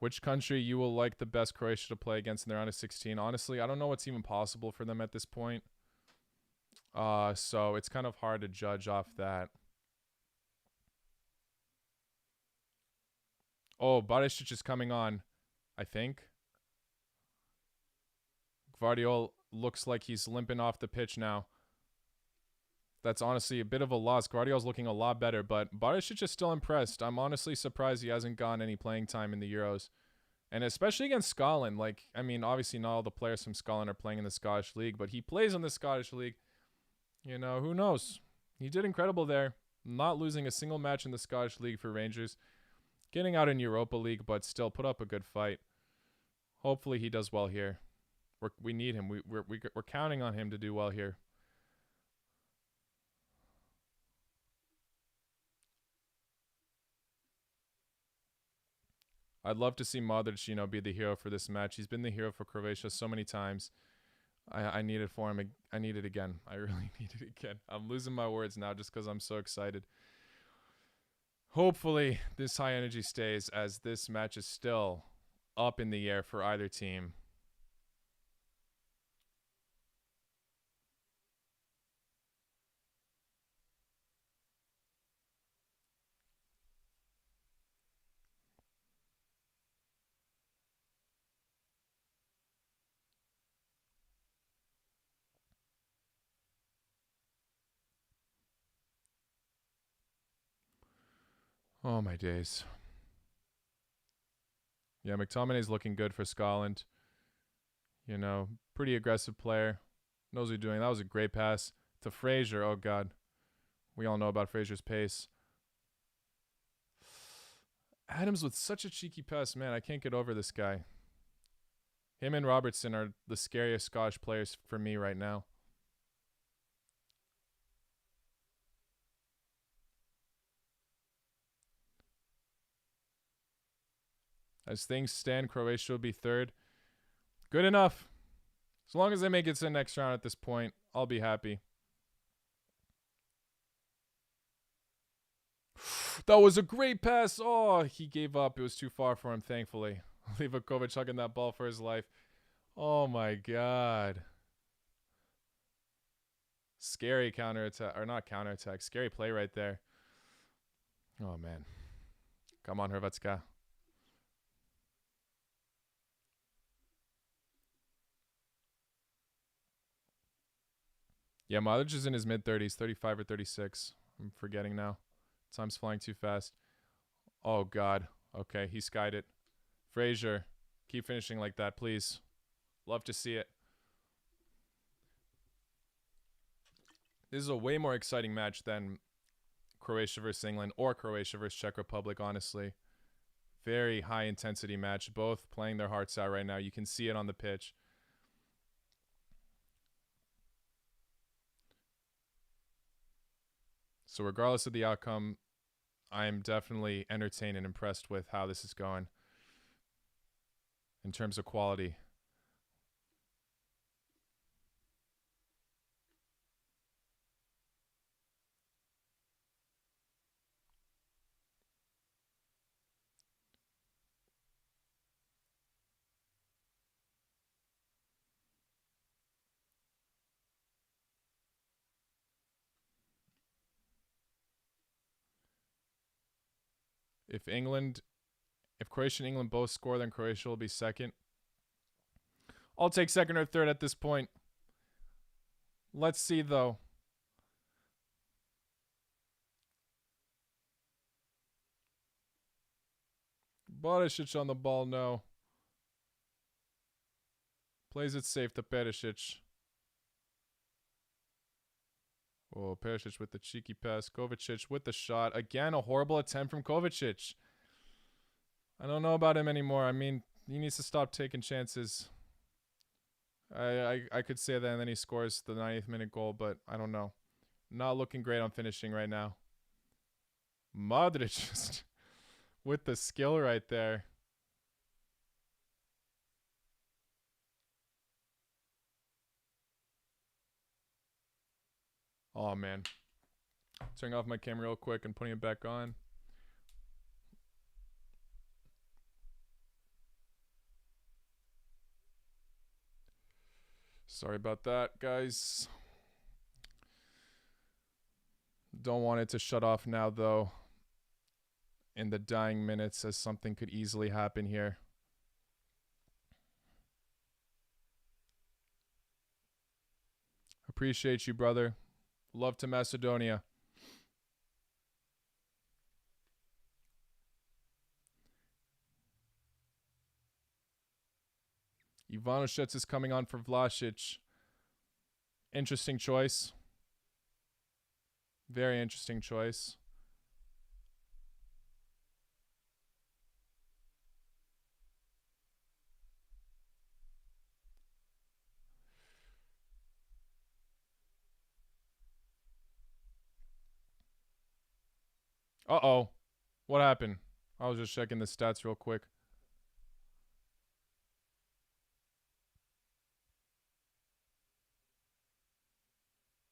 Which country you will like the best Croatia to play against in the round of 16? Honestly, I don't know what's even possible for them at this point. So it's kind of hard to judge off that. Oh, Barisic is coming on, I think. Gvardiol looks like he's limping off the pitch now. That's honestly a bit of a loss. Gvardiol's looking a lot better, but Barisic is still impressed. I'm honestly surprised he hasn't gotten any playing time in the Euros. And especially against Scotland. Like, I mean, obviously not all the players from Scotland are playing in the Scottish League, but he plays in the Scottish League. You know, who knows? He did incredible there. Not losing a single match in the Scottish League for Rangers. Getting out in Europa League, but still put up a good fight. Hopefully he does well here. We need him. We're counting on him to do well here. I'd love to see Modric, you know, be the hero for this match. He's been the hero for Croatia so many times. I need it for him. I need it again. I really need it again. I'm losing my words now just because I'm so excited. Hopefully this high energy stays as this match is still up in the air for either team. Oh, my days. Yeah, McTominay's looking good for Scotland. You know, pretty aggressive player. Knows what he's doing. That was a great pass to Fraser. Oh, God. We all know about Fraser's pace. Adams with such a cheeky pass. Man, I can't get over this guy. Him and Robertson are the scariest Scottish players for me right now. As things stand, Croatia will be third. Good enough. As long as they make it to the next round at this point, I'll be happy. That was a great pass. Oh, he gave up. It was too far for him, thankfully. Livakovic hugging that ball for his life. Oh, my God. Scary counterattack. Or not counterattack. Scary play right there. Oh, man. Come on, Hrvatska. Yeah, Modric is in his mid-30s, 35 or 36. I'm forgetting now. Time's flying too fast. Oh, God. Okay, he skied it. Fraser, keep finishing like that, please. Love to see it. This is a way more exciting match than Croatia versus England or Croatia versus Czech Republic, honestly. Very high-intensity match. Both playing their hearts out right now. You can see it on the pitch. So regardless of the outcome, I'm definitely entertained and impressed with how this is going in terms of quality. If Croatia and England both score, then Croatia will be second. I'll take second or third at this point. Let's see, though. Perisic on the ball, no. Plays it safe to Perisic. Oh, Perisic with the cheeky pass. Kovacic with the shot. Again, a horrible attempt from Kovacic. I don't know about him anymore. I mean, he needs to stop taking chances. I could say that, and then he scores the 90th minute goal, but I don't know. Not looking great on finishing right now. Modric just with the skill right there. Oh, man. Turning off my camera real quick and putting it back on. Sorry about that, guys. Don't want it to shut off now, though, in the dying minutes, as something could easily happen here. Appreciate you, brother. Love to Macedonia. Ivanovic is coming on for Vlasic. Interesting choice. Very interesting choice. Uh-oh. What happened? I was just checking the stats real quick.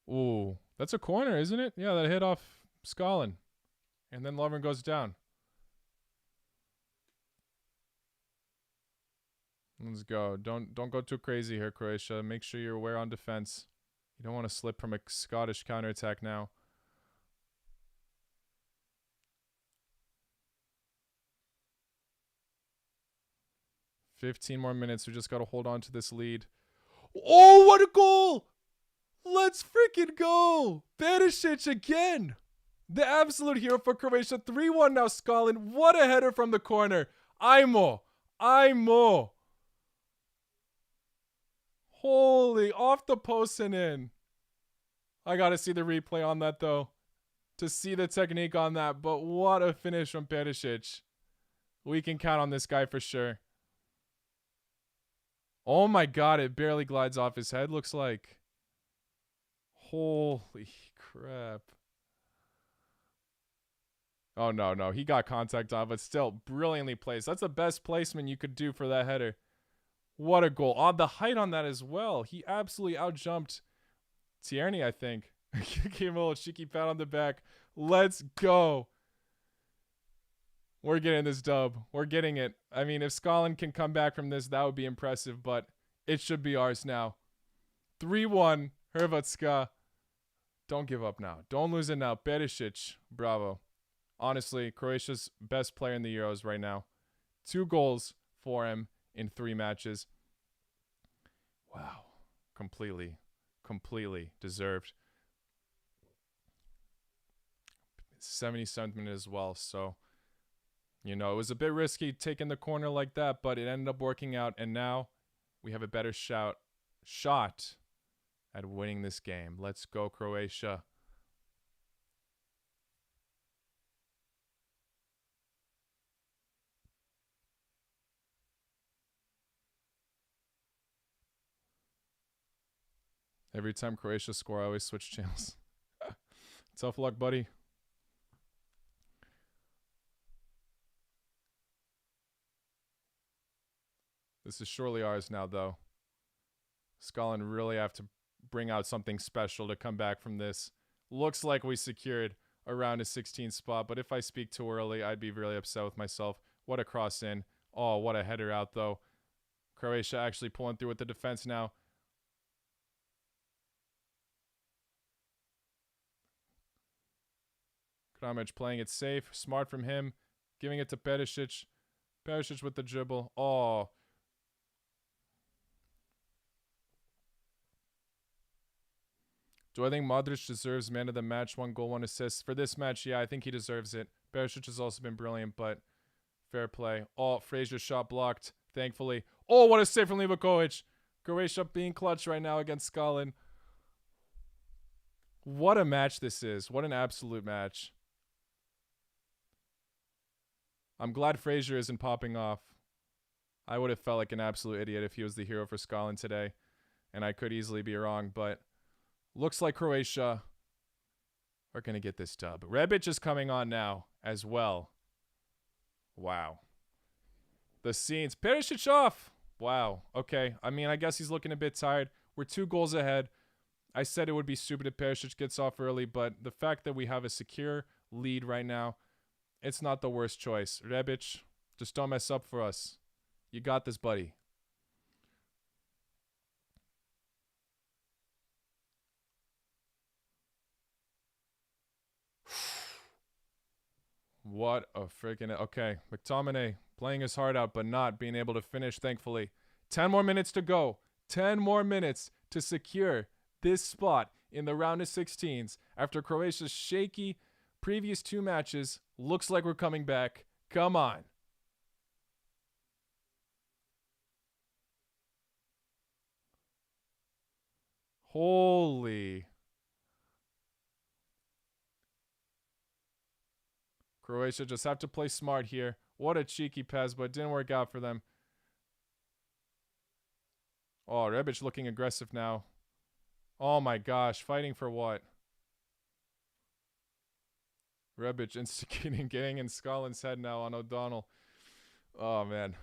Ooh, that's a corner, isn't it? Yeah, that hit off Scotland. And then Lovren goes down. Let's go. Don't go too crazy here, Croatia. Make sure you're aware on defense. You don't want to slip from a Scottish counterattack now. $15 more minutes. We just got to hold on to this lead. Oh, what a goal! Let's freaking go! Perisic again! The absolute hero for Croatia. 3-1 now, Scotland. What a header from the corner. AJMOOOO. Holy, off the post and in. I got to see the replay on that, though, to see the technique on that. But what a finish from Perisic. We can count on this guy for sure. Oh my God, it barely glides off his head, looks like. Holy crap. Oh, no. He got contact on, but still brilliantly placed. That's the best placement you could do for that header. What a goal. On the height on that as well. He absolutely outjumped Tierney, I think. Gave him a little cheeky pat on the back. Let's go. We're getting this dub. We're getting it. I mean, if Scotland can come back from this, that would be impressive, but it should be ours now. 3-1, Hrvatska. Don't give up now. Don't lose it now. Perisic, bravo. Honestly, Croatia's best player in the Euros right now. 2 goals for him in 3 matches. Wow. Completely deserved. 77th minute as well, so... You know, it was a bit risky taking the corner like that, but it ended up working out, and now we have a better shot at winning this game. Let's go, Croatia. Every time Croatia score, I always switch channels. Tough luck, buddy. This is surely ours now, though. Scotland really have to bring out something special to come back from this. Looks like we secured around a 16th spot, but if I speak too early, I'd be really upset with myself. What a cross in. Oh, what a header out, though. Croatia actually pulling through with the defense now. Kramaric playing it safe. Smart from him. Giving it to Perisic. Perisic with the dribble. Oh. Do I think Modric deserves man of the match? 1 goal, 1 assist. For this match, yeah, I think he deserves it. Perisic has also been brilliant, but fair play. Oh, Fraser's shot blocked, thankfully. Oh, what a save from Livakovic. Croatia being clutch right now against Scotland. What a match this is. What an absolute match. I'm glad Fraser isn't popping off. I would have felt like an absolute idiot if he was the hero for Scotland today. And I could easily be wrong, but... Looks like Croatia are going to get this dub. Rebic is coming on now as well. Wow. The scenes. Perisic off. Wow. Okay. I mean, I guess he's looking a bit tired. We're 2 goals ahead. I said it would be stupid if Perisic gets off early, but the fact that we have a secure lead right now, it's not the worst choice. Rebic, just don't mess up for us. You got this, buddy. What a freaking... Okay, McTominay playing his heart out, but not being able to finish, thankfully. 10 more minutes to go. 10 more minutes to secure this spot in the round of 16s. After Croatia's shaky previous 2 matches, looks like we're coming back. Come on. Holy... Croatia just have to play smart here. What a cheeky pass, but it didn't work out for them. Oh, Rebic looking aggressive now. Oh my gosh, fighting for what? Rebic instigating, getting in Scotland's head now on O'Donnell. Oh man.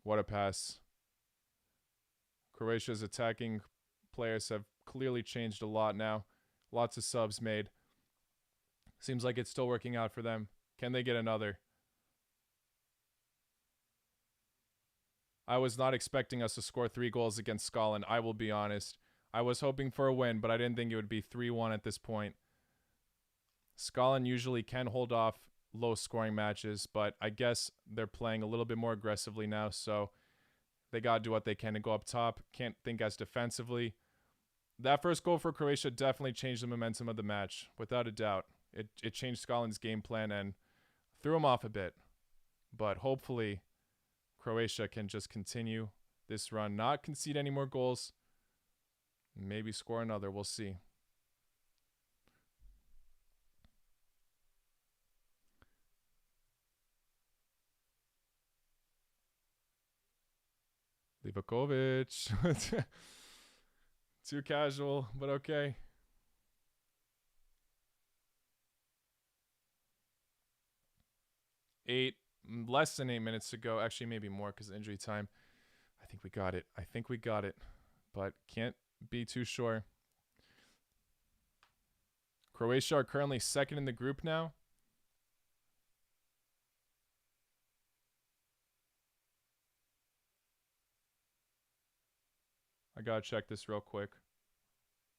What a pass. Croatia's attacking players have clearly changed a lot now. Lots of subs made. Seems like it's still working out for them. Can they get another? I was not expecting us to score 3 goals against Scotland, I will be honest. I was hoping for a win, but I didn't think it would be 3-1 at this point. Scotland usually can hold off low scoring matches, but I guess they're playing a little bit more aggressively now, so they got to do what they can to go up top. Can't think as defensively. That first goal for Croatia definitely changed the momentum of the match, without a doubt. It changed Scotland's game plan and threw them off a bit. But hopefully, Croatia can just continue this run, not concede any more goals, maybe score another. We'll see. Livakovic. Too casual, but okay. Less than 8 minutes to go. Actually, maybe more because injury time. I think we got it. But can't be too sure. Croatia are currently second in the group now. I gotta check this real quick.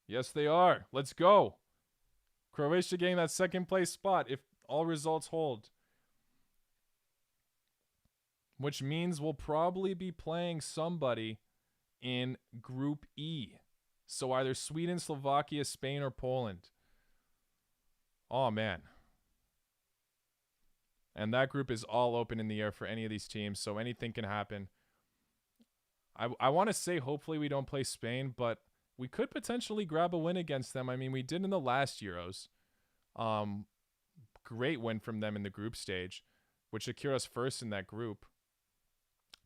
Yes, they are. Let's go. Croatia getting that second place spot if all results hold. Which means we'll probably be playing somebody in Group E. So either Sweden, Slovakia, Spain, or Poland. Oh, man. And that group is all open in the air for any of these teams, so anything can happen. I want to say hopefully we don't play Spain, but we could potentially grab a win against them. I mean, we did in the last Euros. Great win from them in the group stage, which secured us first in that group.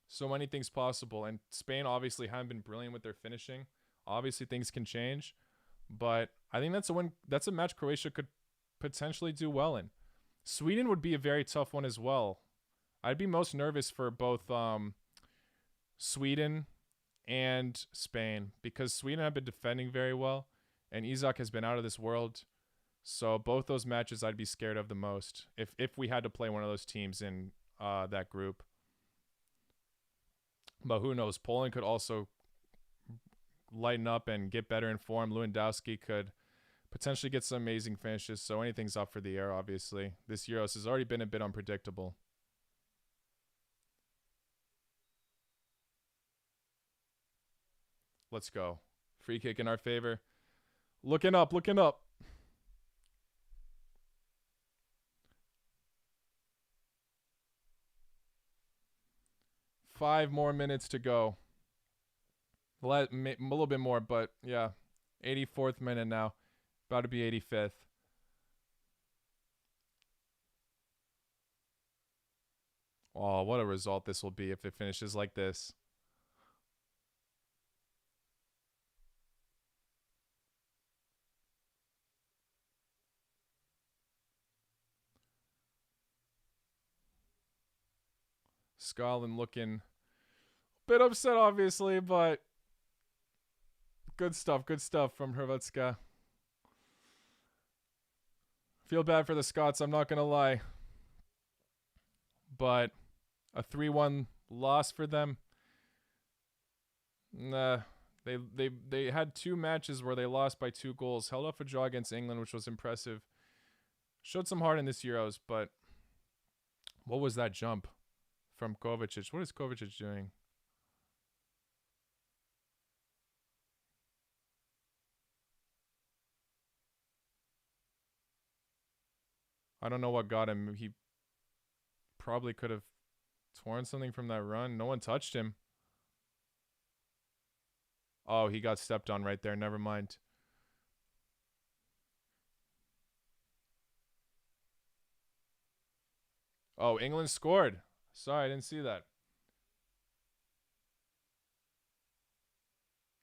So anything's possible. And Spain obviously haven't been brilliant with their finishing. Obviously things can change. But I think that's a match Croatia could potentially do well in. Sweden would be a very tough one as well. I'd be most nervous for both Sweden and Spain because Sweden have been defending very well and Isak has been out of this world. So both those matches I'd be scared of the most if we had to play one of those teams in that group. But who knows? Poland could also lighten up and get better in form. Lewandowski could potentially get some amazing finishes. So anything's up for the air, obviously. This Euros has already been a bit unpredictable. Let's go. Free kick in our favor. Looking up. 5 more minutes to go. A little bit more, but yeah. 84th minute now. About to be 85th. Oh, what a result this will be if it finishes like this. Scotland looking a bit upset, obviously, but good stuff from Hrvatska. Feel bad for the Scots, I'm not going to lie. But a 3-1 loss for them. Nah, they had 2 matches where they lost by 2 goals. Held off a draw against England, which was impressive. Showed some heart in this Euros, but what was that jump from Kovacic? What is Kovacic doing? I don't know what got him. He probably could have torn something from that run. No one touched him. Oh, he got stepped on right there. Never mind. Oh, England scored. Sorry, I didn't see that.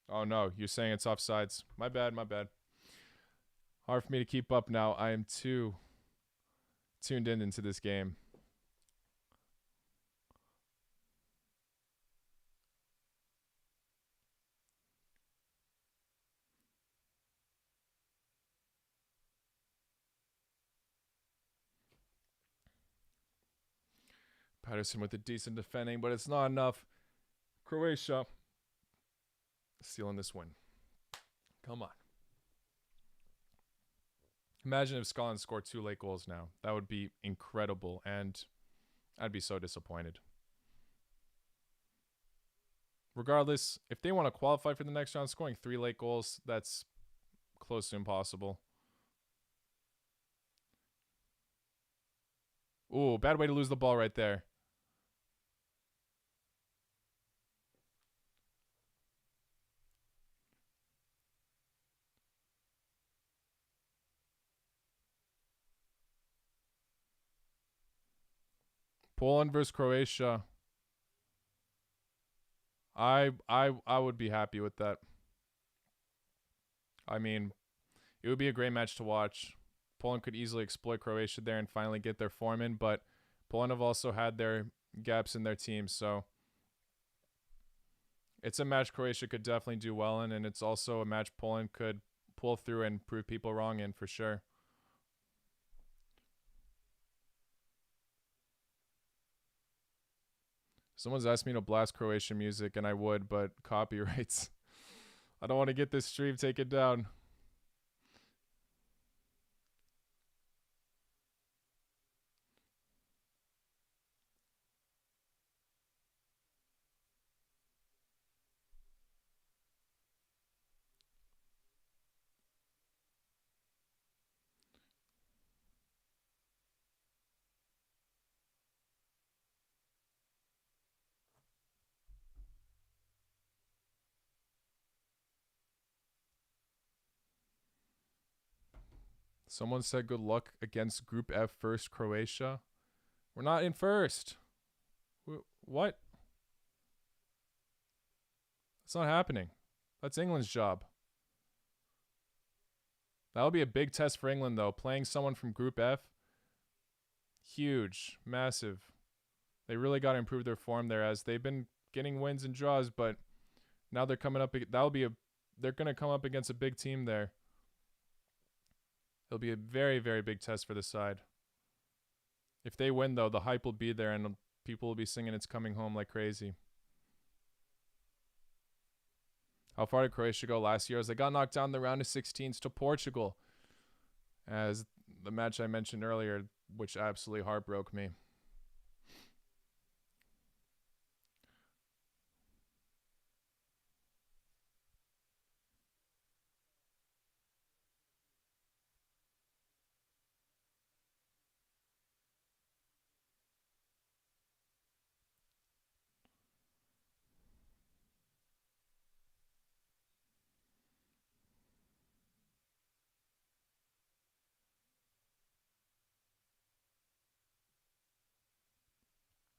Oh, no. You're saying it's offsides. My bad. Hard for me to keep up now. I am too tuned into this game. Patterson with a decent defending, but it's not enough. Croatia stealing this win. Come on. Imagine if Scotland scored 2 late goals now. That would be incredible, and I'd be so disappointed. Regardless, if they want to qualify for the next round, scoring 3 late goals, that's close to impossible. Ooh, bad way to lose the ball right there. Poland versus Croatia. I would be happy with that. I mean, it would be a great match to watch. Poland could easily exploit Croatia there and finally get their form in, but Poland have also had their gaps in their team, so it's a match Croatia could definitely do well in, and it's also a match Poland could pull through and prove people wrong in for sure. Someone's asked me to blast Croatian music, and I would, but copyrights. I don't want to get this stream taken down. Someone said good luck against Group F first, Croatia. We're not in first. What? It's not happening. That's England's job. That'll be a big test for England, though. Playing someone from Group F. Huge. Massive. They really got to improve their form there, as they've been getting wins and draws, but now they're coming up. They're going to come up against a big team there. It'll be a very, very big test for the side. If they win, though, the hype will be there and people will be singing It's Coming Home like crazy. How far did Croatia go last year? As they got knocked down in the round of 16s to Portugal, as the match I mentioned earlier, which absolutely heartbroke me.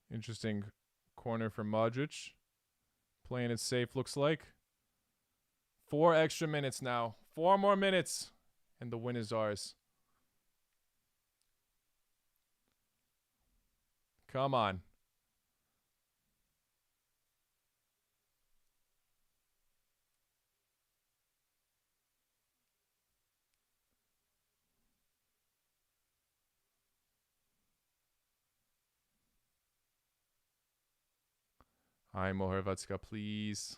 Interesting corner for Modric. Playing it safe, looks like. 4 extra minutes now. 4 more minutes. And the win is ours. Come on. Hi, Mohrvatska, please.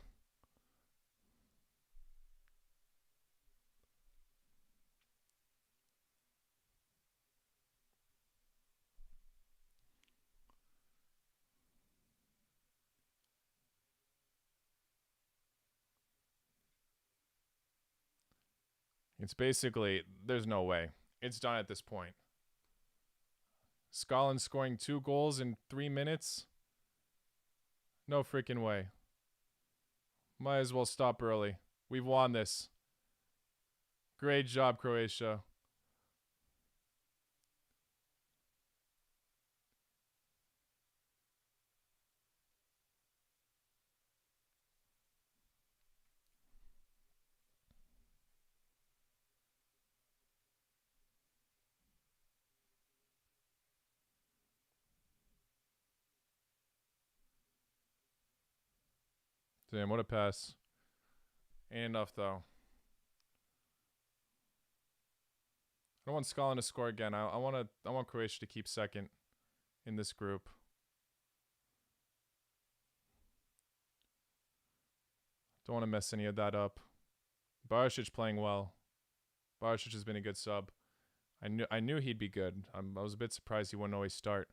It's basically, there's no way. It's done at this point. Scotland scoring 2 goals in 3 minutes? No freaking way. Might as well stop early. We've won this. Great job, Croatia. Damn, what a pass. Ain't enough, though. I don't want Scotland to score again. I want Croatia to keep second in this group. Don't want to mess any of that up. Perisic playing well. Perisic has been a good sub. I knew he'd be good. I was a bit surprised he wouldn't always start.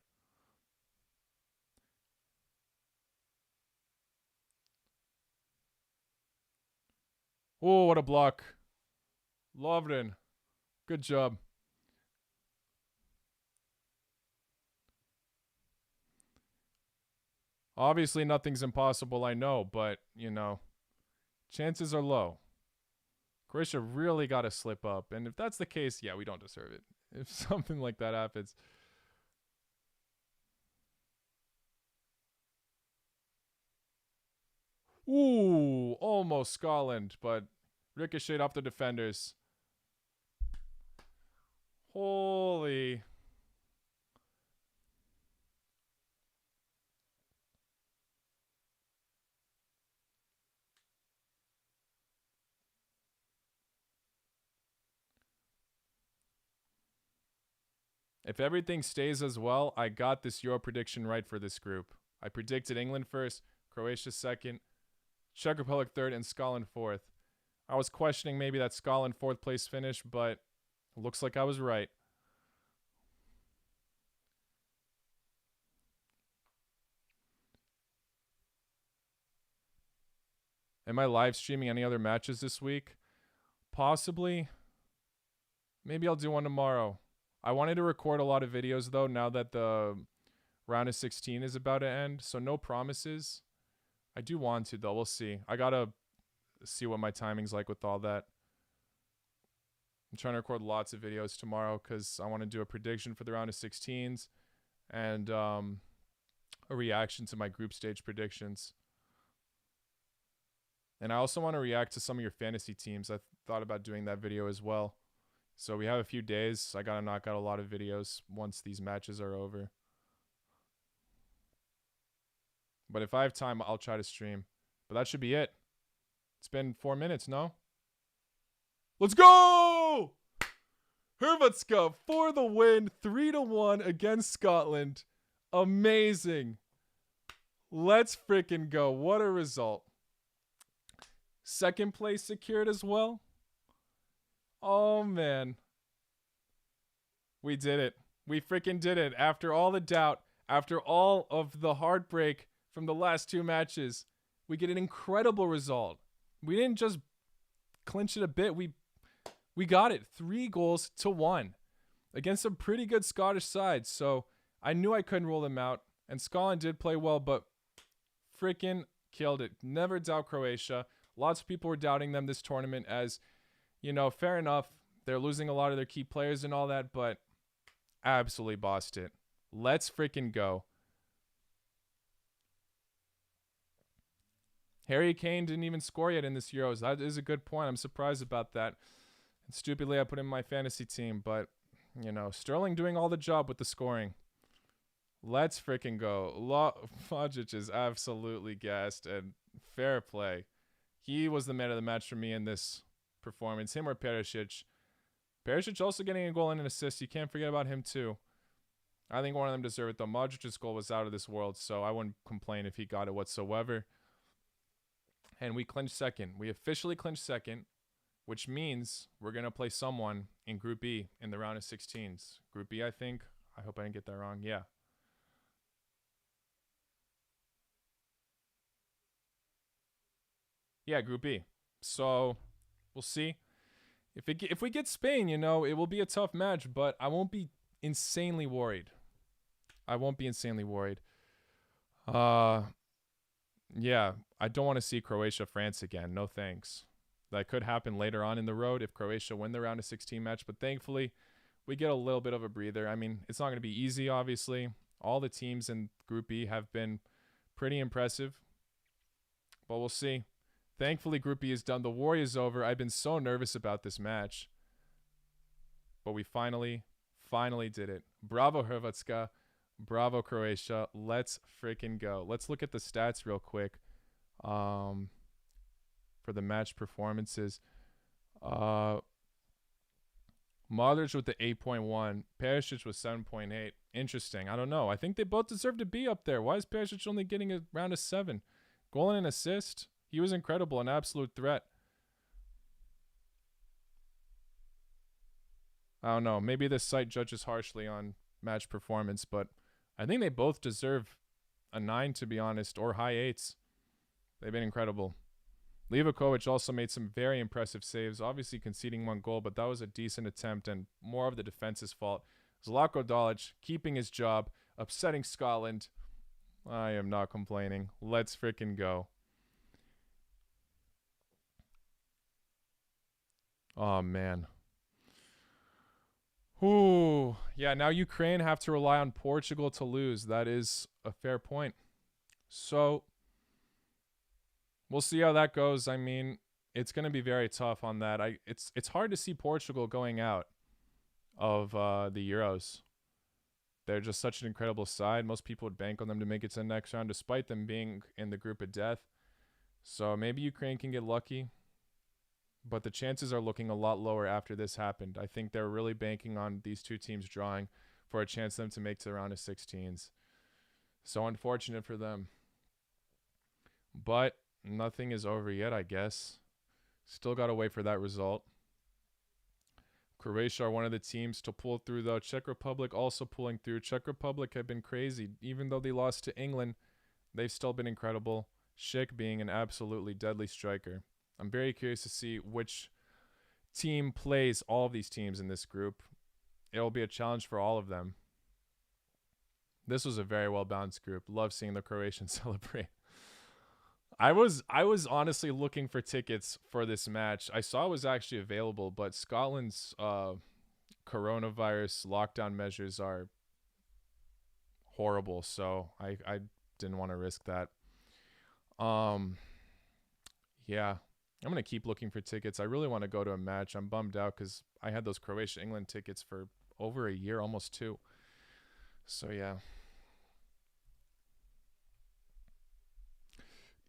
Oh, what a block. Lovren. Good job. Obviously, nothing's impossible, I know, but, you know, chances are low. Croatia really got to slip up. And if that's the case, yeah, we don't deserve it. If something like that happens. Ooh, almost Scotland, but ricocheted off the defenders. Holy. If everything stays as well, I got this Euro prediction right for this group. I predicted England first, Croatia second, Czech Republic third, and Scotland fourth. I was questioning maybe that Scotland fourth place finish, but looks like I was right. Am I live streaming any other matches this week? Possibly. Maybe I'll do one tomorrow. I wanted to record a lot of videos, though, now that the round of 16 is about to end. So no promises. I do want to, though. We'll see. I got to see what my timing's like with all that. I'm trying to record lots of videos tomorrow because I want to do a prediction for the round of 16s and a reaction to my group stage predictions. And I also want to react to some of your fantasy teams. I thought about doing that video as well. So we have a few days. I got to knock out a lot of videos once these matches are over. But if I have time, I'll try to stream. But that should be it. It's been 4 minutes, no? Let's go! Hrvatska for the win, 3-1 against Scotland. Amazing. Let's freaking go. What a result. Second place secured as well. Oh, man. We did it. We freaking did it. After all the doubt, after all of the heartbreak from the last two matches, we get an incredible result. We didn't just clinch it a bit. We got it. 3-1 against a pretty good Scottish side. So I knew I couldn't rule them out. And Scotland did play well, but freaking killed it. Never doubt Croatia. Lots of people were doubting them this tournament as, you know, fair enough. They're losing a lot of their key players and all that, but absolutely bossed it. Let's freaking go. Harry Kane didn't even score yet in this Euros. That is a good point. I'm surprised about that. And stupidly, I put him in my fantasy team, but, you know, Sterling doing all the job with the scoring. Let's freaking go. Modric is absolutely gassed, and fair play. He was the man of the match for me in this performance. Him or Perisic. Perisic also getting a goal and an assist. You can't forget about him too. I think one of them deserved it though. Modric's goal was out of this world, so I wouldn't complain if he got it whatsoever. And we clinched second. We officially clinched second, which means we're going to play someone in Group B in the round of 16s. Group B, I think. I hope I didn't get that wrong. Yeah. Yeah, Group B. So we'll see. If we get Spain, you know, it will be a tough match, but I won't be insanely worried. I won't be insanely worried. Yeah, I don't want to see Croatia-France again. No thanks. That could happen later on in the road if Croatia win the round of 16 match, but thankfully we get a little bit of a breather. I mean, it's not going to be easy, obviously. All the teams in Group B have been pretty impressive, but we'll see. Thankfully, Group B is done. The war is over. I've been so nervous about this match, but we finally did it. Bravo, Hrvatska. Bravo, Croatia. Let's freaking go. Let's look at the stats real quick for the match performances. Modric with the 8.1. Perisic with 7.8. Interesting. I don't know. I think they both deserve to be up there. Why is Perisic only getting a round of 7? Goal and an assist. He was incredible. An absolute threat. I don't know. Maybe this site judges harshly on match performance, but I think they both deserve a 9, to be honest, or high 8s. They've been incredible. Livakovic also made some very impressive saves, obviously conceding 1 goal, but that was a decent attempt and more of the defense's fault. Zlatko Dalic keeping his job, upsetting Scotland. I am not complaining. Let's freaking go. Oh, man. Ooh. Yeah, now Ukraine have to rely on Portugal to lose. That is a fair point. So, we'll see how that goes. I mean, it's going to be very tough on that. It's hard to see Portugal going out of the Euros. They're just such an incredible side. Most people would bank on them to make it to the next round, despite them being in the group of death. So maybe Ukraine can get lucky, but the chances are looking a lot lower after this happened. I think they're really banking on these two teams drawing for a chance for them to make to the round of 16s. So unfortunate for them. But nothing is over yet, I guess. Still got to wait for that result. Croatia are one of the teams to pull through, though. Czech Republic also pulling through. Czech Republic have been crazy. Even though they lost to England, they've still been incredible. Schick being an absolutely deadly striker. I'm very curious to see which team plays all of these teams in this group. It'll be a challenge for all of them. This was a very well-balanced group. Love seeing the Croatians celebrate. I was honestly looking for tickets for this match. I saw it was actually available, but Scotland's coronavirus lockdown measures are horrible, so I didn't want to risk that. Yeah, I'm gonna keep looking for tickets. I really want to go to a match. I'm bummed out because I had those Croatia-England tickets for over a year, almost 2. So yeah.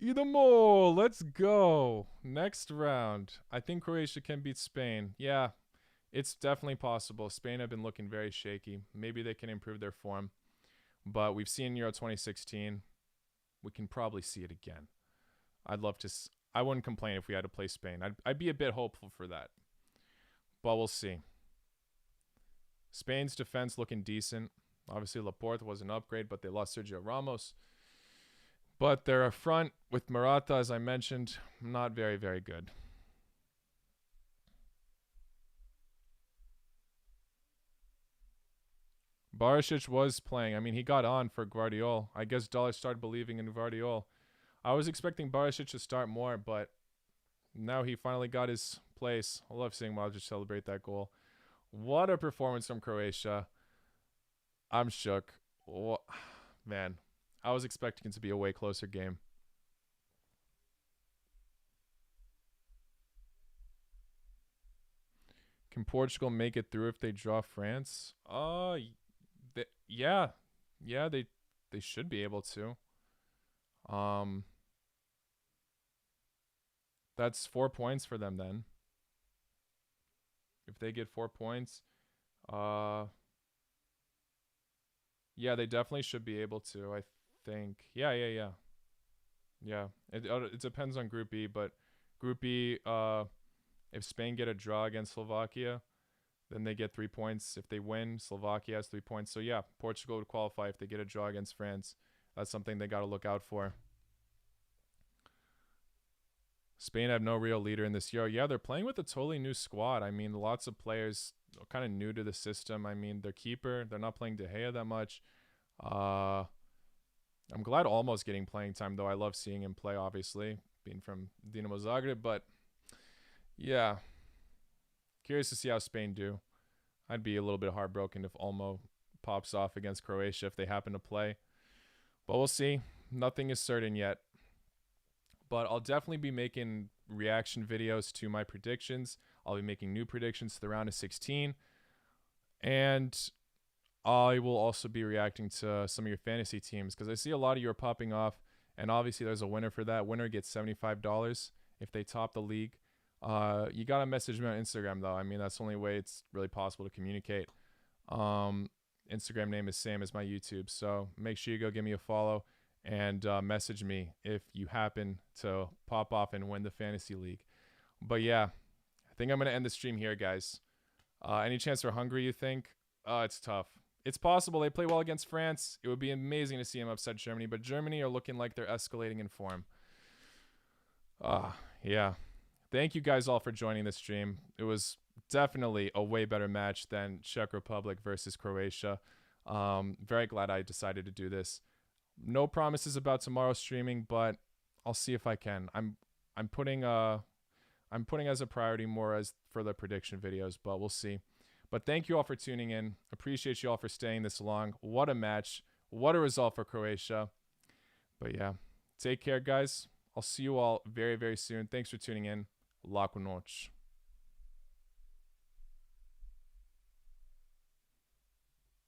Either more. Let's go. Next round. I think Croatia can beat Spain. Yeah, it's definitely possible. Spain have been looking very shaky. Maybe they can improve their form. But we've seen Euro 2016. We can probably see it again. I'd love to. I wouldn't complain if we had to play Spain. I'd be a bit hopeful for that. But we'll see. Spain's defense looking decent. Obviously, Laporte was an upgrade, but they lost Sergio Ramos. But their front with Morata, as I mentioned, not very, very good. Perisic was playing. I mean, he got on for Guardiola. I guess Dalic started believing in Guardiola. I was expecting Perisic to start more, but now he finally got his place. I love seeing Modric celebrate that goal. What a performance from Croatia. I'm shook. Man. I was expecting it to be a way closer game. Can Portugal make it through if they draw France? Yeah, they should be able to. That's 4 points for them then. If they get 4 points, yeah, they definitely should be able to. I think. Yeah. It depends on Group B, but Group B, if Spain get a draw against Slovakia, then they get 3 points. If they win, Slovakia has 3 points. So yeah, Portugal would qualify if they get a draw against France. That's something they got to look out for. Spain have no real leader in this Euro. Yeah, they're playing with a totally new squad. I mean, lots of players kind of new to the system. I mean, their keeper, they're not playing De Gea that much. I'm glad Olmo's getting playing time, though. I love seeing him play, obviously, being from Dinamo Zagreb. But, yeah, curious to see how Spain do. I'd be a little bit heartbroken if Olmo pops off against Croatia if they happen to play. But we'll see. Nothing is certain yet. But I'll definitely be making reaction videos to my predictions. I'll be making new predictions to the round of 16. And I will also be reacting to some of your fantasy teams because I see a lot of you are popping off. And obviously there's a winner for that. Winner gets $75 if they top the league. You got to message me on Instagram, though. I mean, that's the only way it's really possible to communicate. Instagram name is same as my YouTube. So make sure you go give me a follow and message me if you happen to pop off and win the fantasy league. But yeah, I think I'm going to end the stream here, guys. Any chance for Hungary, you think? It's tough. It's possible they play well against France. It would be amazing to see them upset Germany, but Germany are looking like they're escalating in form. Yeah. Thank you guys all for joining this stream. It was definitely a way better match than Czech Republic versus Croatia. Very glad I decided to do this. No promises about tomorrow's streaming, but I'll see if I can. I'm putting as a priority more as for the prediction videos, but we'll see. But thank you all for tuning in. Appreciate you all for staying this long. What a match. What a result for Croatia. But yeah, take care, guys. I'll see you all very, very soon. Thanks for tuning in. Laku noć.